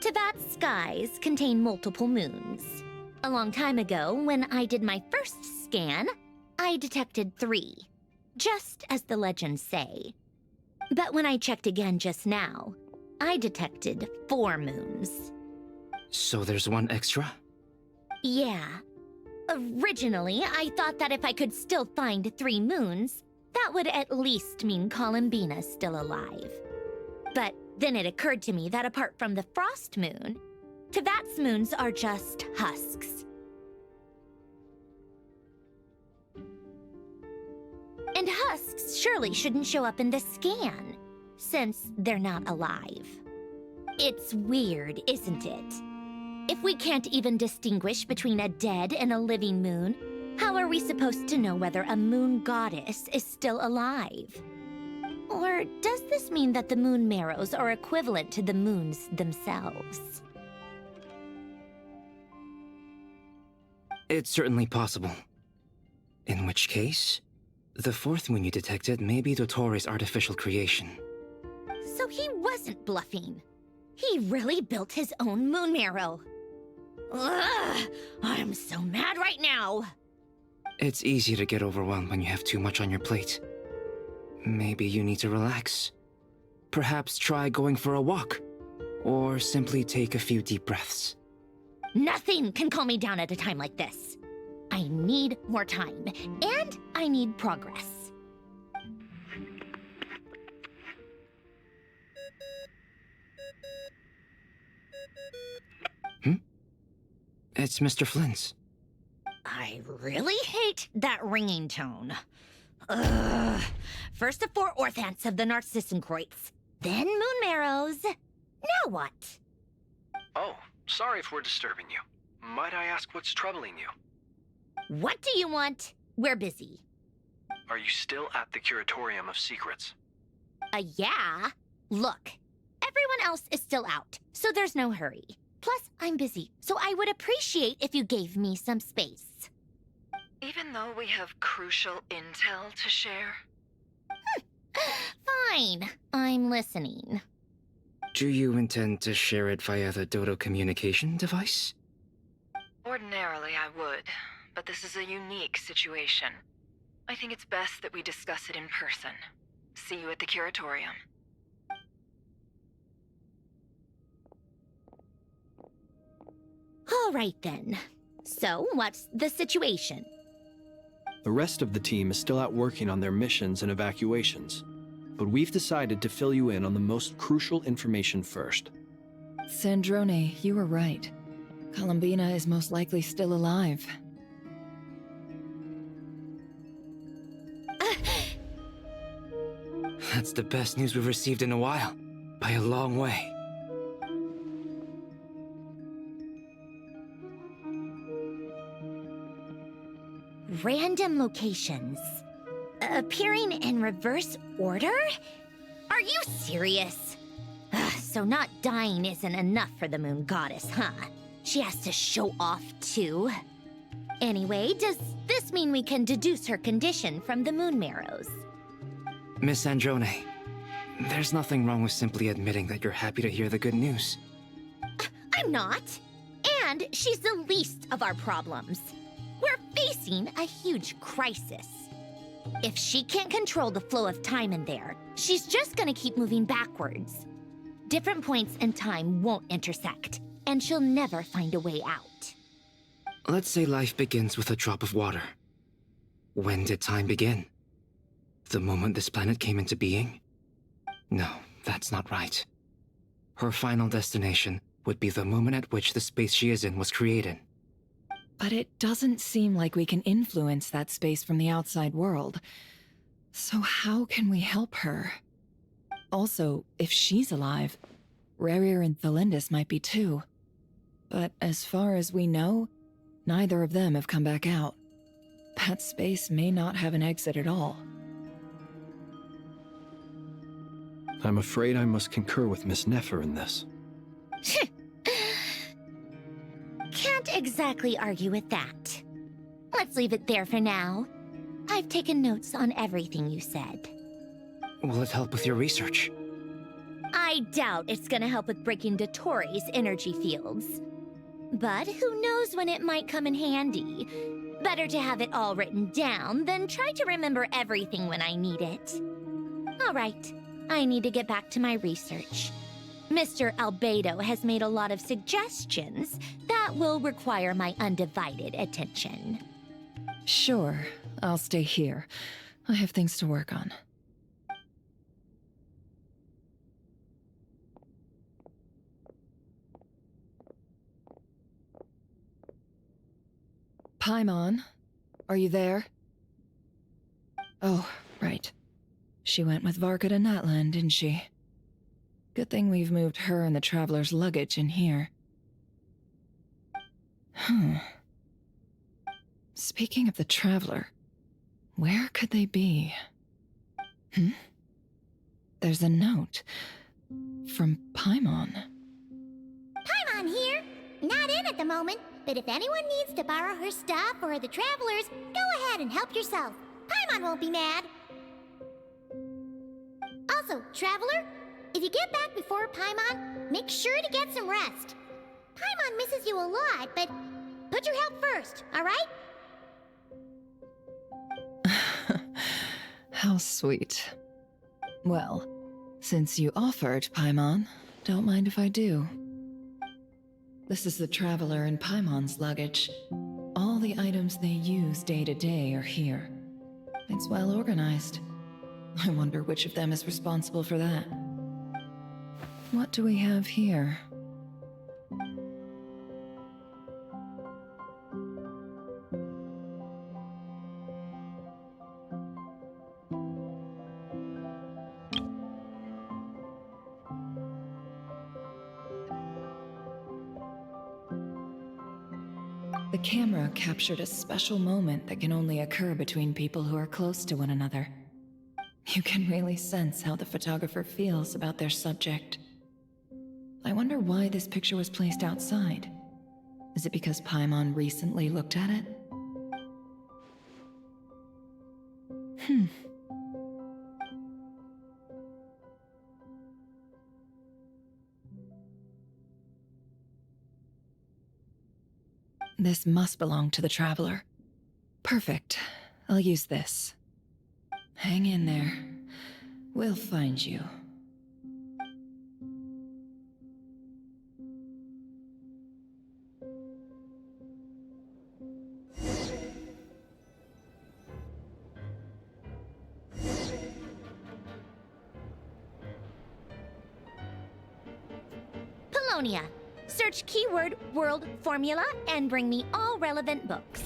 Teyvat's skies contain multiple moons. A long time ago, when I did my first scan, I detected 3, just as the legends say. But when I checked again just now, I detected 4 moons. So there's one extra? Yeah. Originally, I thought that if I could still find 3 moons, that would at least mean Columbina's still alive. But then it occurred to me that apart from the frost moon, Teyvat's moons are just husks. And husks surely shouldn't show up in the scan, since they're not alive. It's weird, isn't it? If we can't even distinguish between a dead and a living moon, how are we supposed to know whether a moon goddess is still alive? Or does this mean that the moon marrows are equivalent to the moons themselves? It's certainly possible. In which case, the 4th moon you detected may be Dottore artificial creation. So he wasn't bluffing. He really built his own moon marrow. Ugh, I'm so mad right now. It's easy to get overwhelmed when you have too much on your plate. Maybe you need to relax. Perhaps try going for a walk, or simply take a few deep breaths. Nothing can calm me down at a time like this. I need more time, and I need progress. It's Mr. Flynn's. I really hate that ringing tone. Ugh. First the 4 orthants of the Narcissenkreuz, then moon marrows. Now what? Oh, sorry if we're disturbing you. Might I ask what's troubling you? What do you want? We're busy. Are you still at the Curatorium of Secrets? Yeah. Look, everyone else is still out, so there's no hurry. Plus, I'm busy, so I would appreciate if you gave me some space. Even though we have crucial intel to share? Fine. I'm listening. Do you intend to share it via the Dodo communication device? Ordinarily, I would, but this is a unique situation. I think it's best that we discuss it in person. See you at the curatorium. All right then. So, what's the situation? The rest of the team is still out working on their missions and evacuations, but we've decided to fill you in on the most crucial information first. Sandrone, you were right. Columbina is most likely still alive. That's the best news we've received in a while, by a long way. Random locations. Appearing in reverse order? Are you serious? So not dying isn't enough for the moon goddess, huh? She has to show off too. Anyway, does this mean we can deduce her condition from the moon marrows? Miss Androne, there's nothing wrong with simply admitting that you're happy to hear the good news. I'm not. And she's the least of our problems. We're facing a huge crisis. If she can't control the flow of time in there, she's just gonna keep moving backwards. Different points in time won't intersect, and she'll never find a way out. Let's say life begins with a drop of water. When did time begin? The moment this planet came into being? No, that's not right. Her final destination would be the moment at which the space she is in was created. But it doesn't seem like we can influence that space from the outside world. So how can we help her? Also, if she's alive, Rerir and Thalindus might be too. But as far as we know, neither of them have come back out. That space may not have an exit at all. I'm afraid I must concur with Miss Nefer in this. Can't exactly argue with that. Let's leave it there for now. I've taken notes on everything you said. Will it help with your research? I doubt it's gonna help with breaking Dottoro's energy fields. But who knows when it might come in handy. Better to have it all written down than try to remember everything when I need it. All right, I need to get back to my research. Mr. Albedo has made a lot of suggestions that will require my undivided attention. Sure, I'll stay here. I have things to work on. Paimon, are you there? Oh, right. She went with Varka to Natlan, didn't she? Good thing we've moved her and the Traveler's luggage in here. Speaking of the Traveler, where could they be? There's a note from Paimon. Paimon here. Not in at the moment, but if anyone needs to borrow her stuff or the Travelers, go ahead and help yourself. Paimon won't be mad. Also, Traveler, if you get back before Paimon, make sure to get some rest. Paimon misses you a lot, but put your health first, all right? How sweet. Well, since you offered, Paimon, don't mind if I do. This is the Traveler and Paimon's luggage. All the items they use day to day are here. It's well organized. I wonder which of them is responsible for that. What do we have here? The camera captured a special moment that can only occur between people who are close to one another. You can really sense how the photographer feels about their subject. I wonder why this picture was placed outside. Is it because Paimon recently looked at it? This must belong to the Traveler. Perfect. I'll use this. Hang in there. We'll find you. Polonia. Search keyword world formula and bring me all relevant books.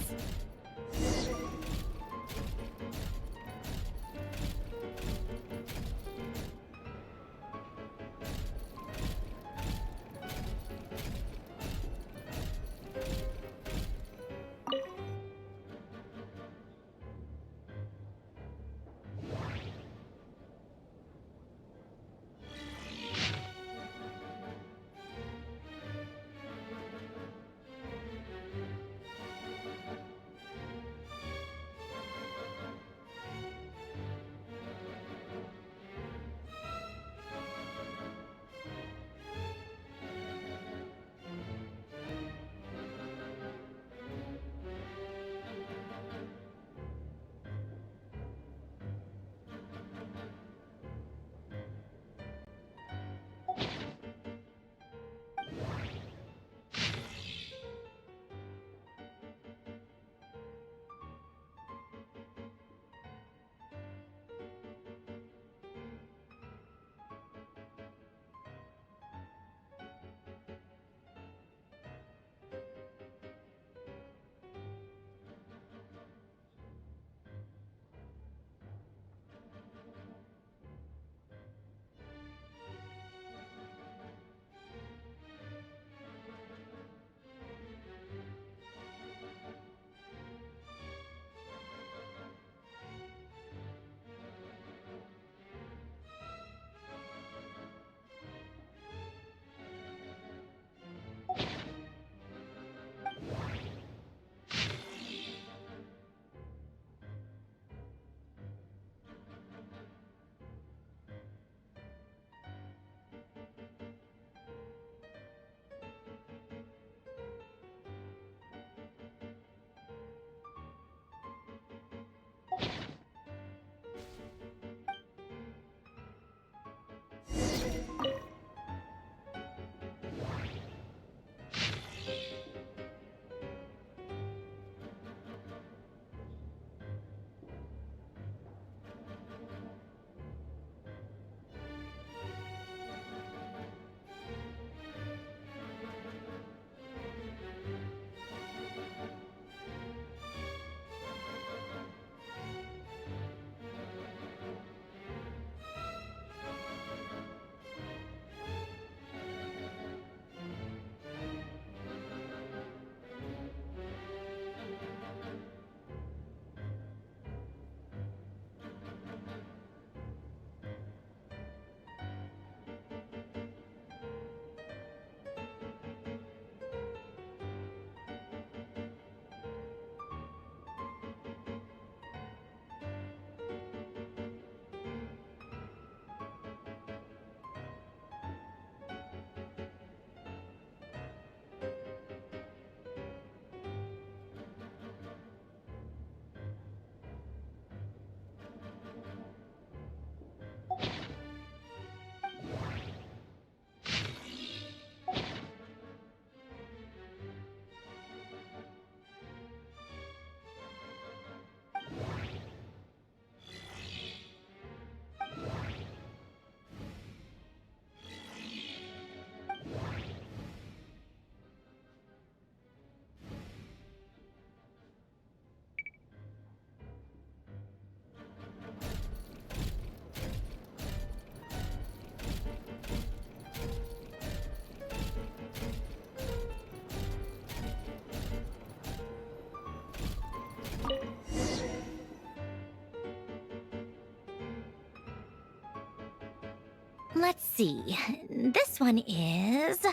Let's see. This one is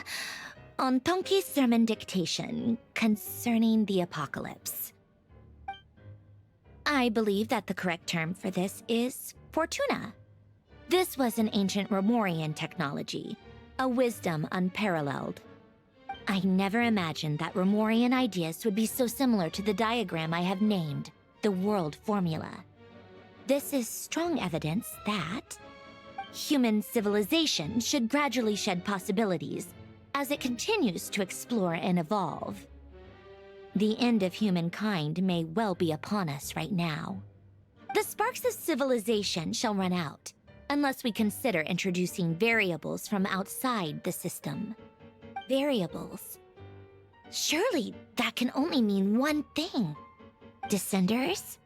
on Tonki's sermon dictation concerning the apocalypse. I believe that the correct term for this is Fortuna. This was an ancient Romorian technology, a wisdom unparalleled. I never imagined that Remorian ideas would be so similar to the diagram I have named, the World Formula. This is strong evidence that human civilization should gradually shed possibilities as it continues to explore and evolve. The end of humankind may well be upon us right now. The sparks of civilization shall run out, unless we consider introducing variables from outside the system. Variables. Surely that can only mean one thing. Descenders?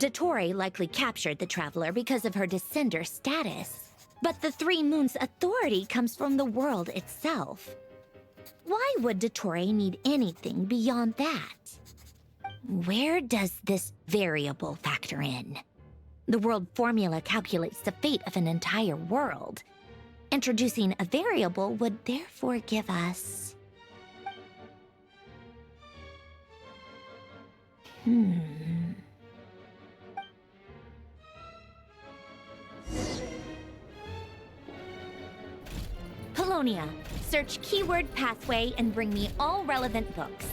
Dottore likely captured the Traveler because of her descender status. But the Three Moons' authority comes from the world itself. Why would Dottore need anything beyond that? Where does this variable factor in? The world formula calculates the fate of an entire world. Introducing a variable would therefore give us... Polonia, search keyword pathway and bring me all relevant books.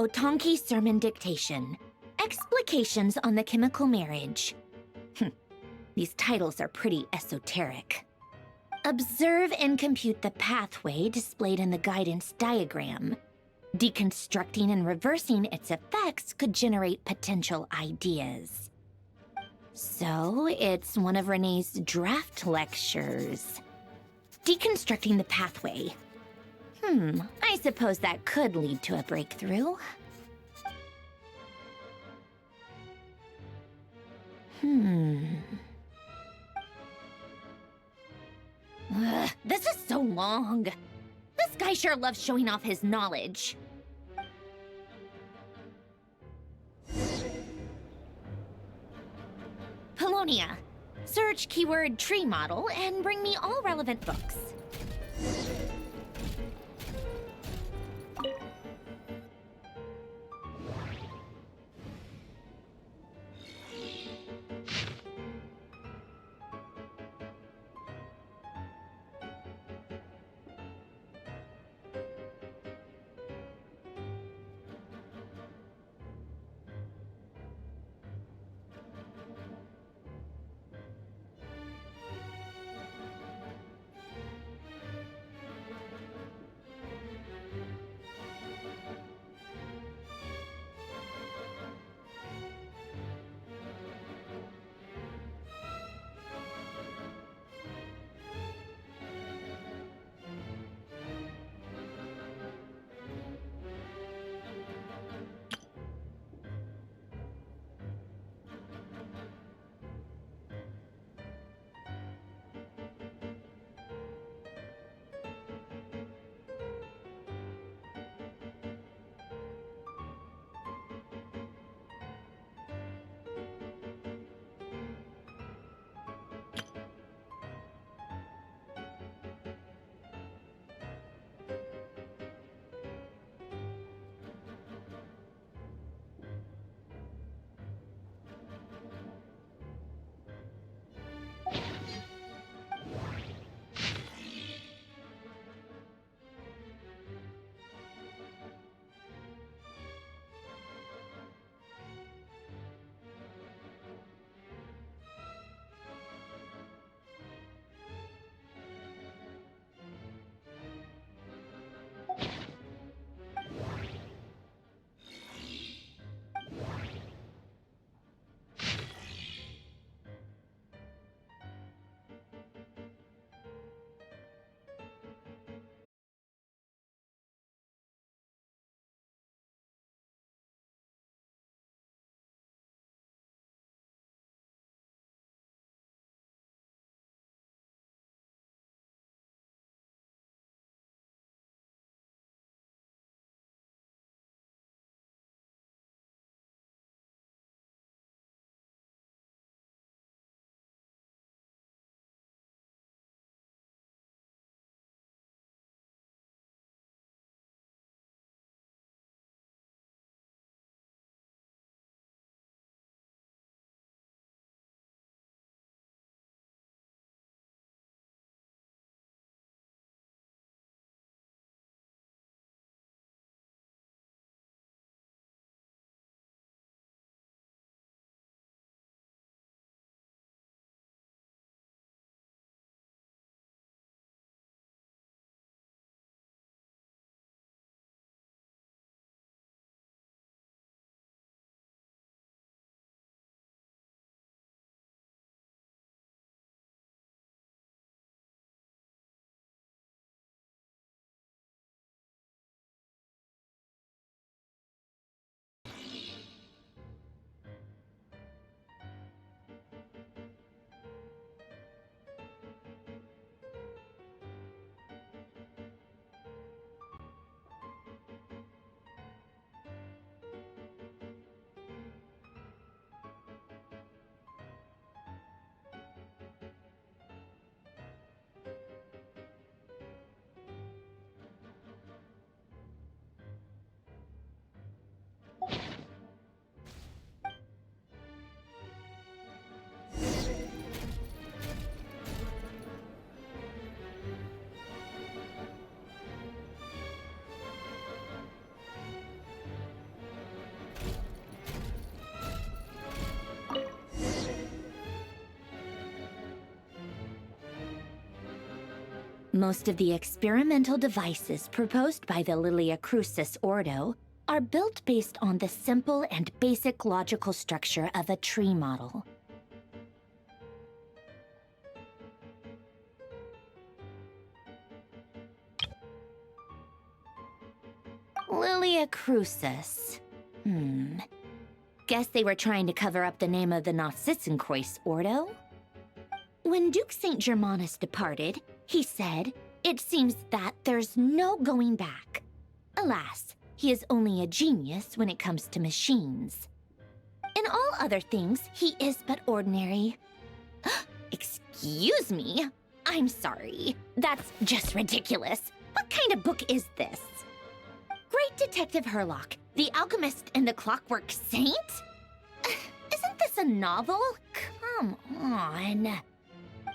Otonki Sermon Dictation. Explications on the Chemical Marriage. These titles are pretty esoteric. Observe and compute the pathway displayed in the guidance diagram. Deconstructing and reversing its effects could generate potential ideas. So, it's one of Renee's draft lectures. Deconstructing the pathway. I suppose that could lead to a breakthrough. This is so long. This guy sure loves showing off his knowledge. Polonia, search keyword tree model and bring me all relevant books. Most of the experimental devices proposed by the Lilia Crucis Ordo are built based on the simple and basic logical structure of a tree model. Lilia Crucis. Guess they were trying to cover up the name of the Nautitzenkreuz Ordo? When Duke St. Germanus departed, he said, "It seems that there's no going back." Alas, he is only a genius when it comes to machines. In all other things, he is but ordinary. Excuse me? I'm sorry. That's just ridiculous. What kind of book is this? Great Detective Herlock, the Alchemist and the Clockwork Saint? Isn't this a novel? Come on.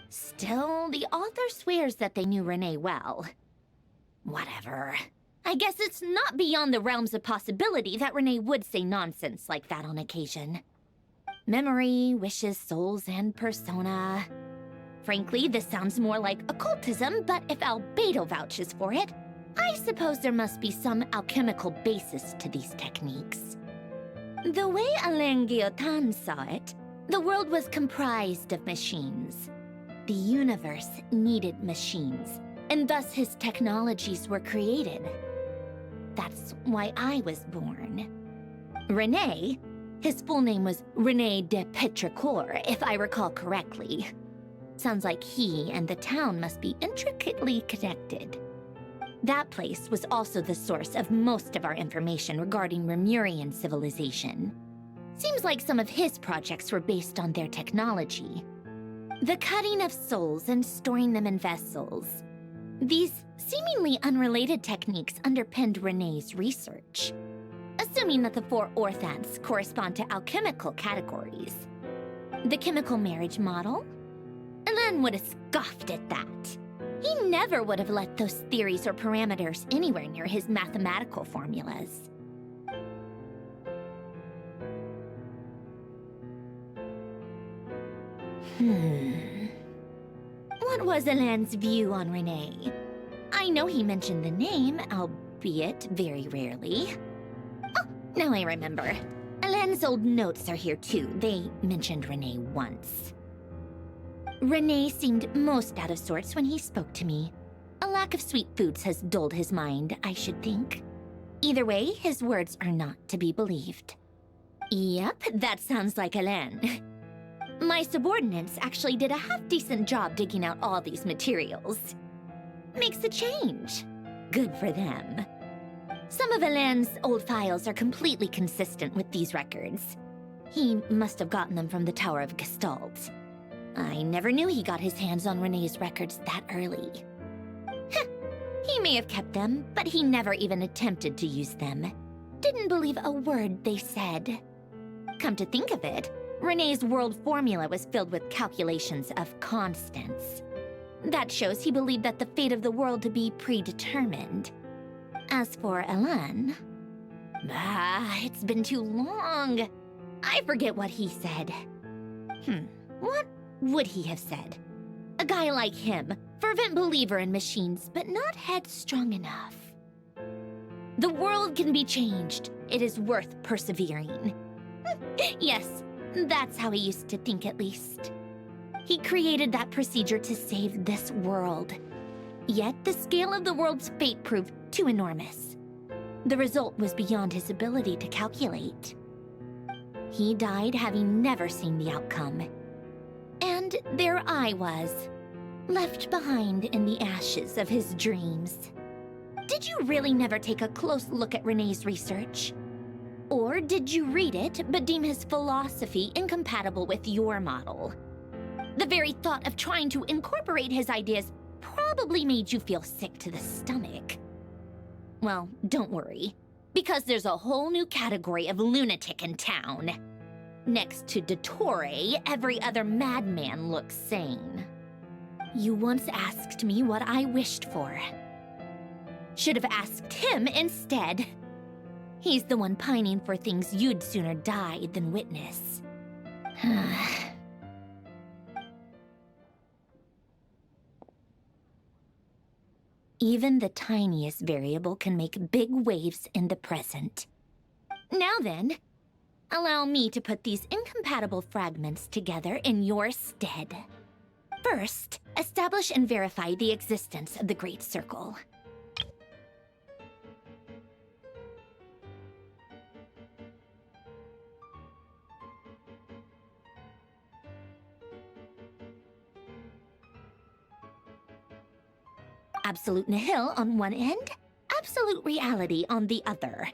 Still, the author swears that they knew Renee well. Whatever. I guess it's not beyond the realms of possibility that Renee would say nonsense like that on occasion. Memory, wishes, souls, and persona. Frankly, this sounds more like occultism, but if Albedo vouches for it, I suppose there must be some alchemical basis to these techniques. The way Alain Guillotin saw it, the world was comprised of machines. The universe needed machines, and thus his technologies were created. That's why I was born. René, his full name was René de Petrichor, if I recall correctly. Sounds like he and the town must be intricately connected. That place was also the source of most of our information regarding Remurian civilization. Seems like some of his projects were based on their technology. The cutting of souls and storing them in vessels. These seemingly unrelated techniques underpinned René's research. Assuming that the 4 orthants correspond to alchemical categories. The chemical marriage model? Alain would have scoffed at that. He never would have let those theories or parameters anywhere near his mathematical formulas. What was Alain's view on René? I know he mentioned the name, albeit very rarely. Oh, now I remember. Alain's old notes are here too. They mentioned René once. René seemed most out of sorts when he spoke to me. A lack of sweet foods has dulled his mind, I should think. Either way, his words are not to be believed. Yep, that sounds like Alain. My subordinates actually did a half-decent job digging out all these materials. Makes a change. Good for them. Some of Alain's old files are completely consistent with these records. He must have gotten them from the Tower of Gestalt. I never knew he got his hands on René's records that early. He may have kept them, but he never even attempted to use them. Didn't believe a word they said. Come to think of it, René's world formula was filled with calculations of constants. That shows he believed that the fate of the world to be predetermined. As for Alain... it's been too long. I forget what he said. What would he have said? A guy like him, fervent believer in machines, but not headstrong enough. The world can be changed. It is worth persevering. Yes, that's how he used to think at least. He created that procedure to save this world. Yet the scale of the world's fate proved too enormous. The result was beyond his ability to calculate. He died having never seen the outcome. And there I was, left behind in the ashes of his dreams. Did you really never take a close look at René's research? Or did you read it but deem his philosophy incompatible with your model? The very thought of trying to incorporate his ideas probably made you feel sick to the stomach. Well, don't worry, because there's a whole new category of lunatic in town. Next to Dottore, every other madman looks sane. You once asked me what I wished for. Should have asked him instead. He's the one pining for things you'd sooner die than witness. Even the tiniest variable can make big waves in the present. Now then, allow me to put these incompatible fragments together in your stead. First, establish and verify the existence of the Great Circle. Absolute nihil on one end, absolute reality on the other.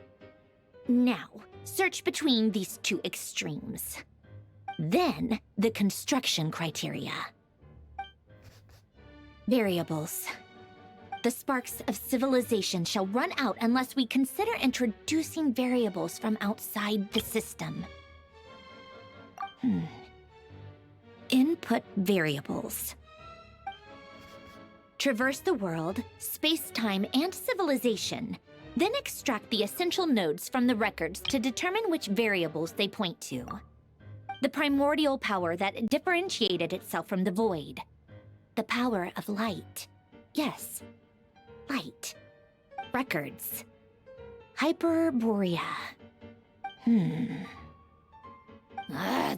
Now, search between these two extremes. Then, the construction criteria. Variables. The sparks of civilization shall run out unless we consider introducing variables from outside the system. Input variables. Traverse the world, space-time, and civilization. Then extract the essential nodes from the records to determine which variables they point to. The primordial power that differentiated itself from the void. The power of light. Yes, light. Records. Hyperborea.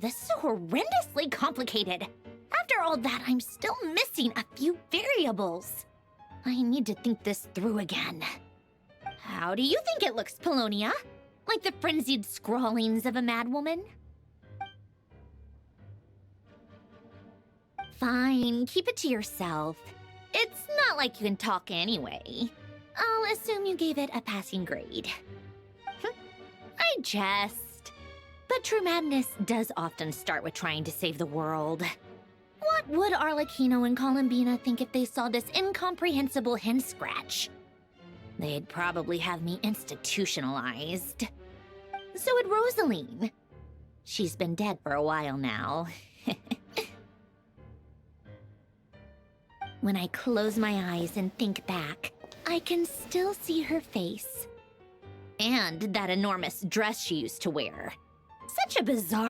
This is horrendously complicated. After all that, I'm still missing a few variables. I need to think this through again. How do you think it looks, Polonia? Like the frenzied scrawlings of a madwoman? Fine, keep it to yourself. It's not like you can talk anyway. I'll assume you gave it a passing grade. I jest. But true madness does often start with trying to save the world. What would Arlecchino and Columbina think if they saw this incomprehensible hen scratch? They'd probably have me institutionalized. So would Rosaline. She's been dead for a while now. When I close my eyes and think back, I can still see her face. And that enormous dress she used to wear. Such a bizarre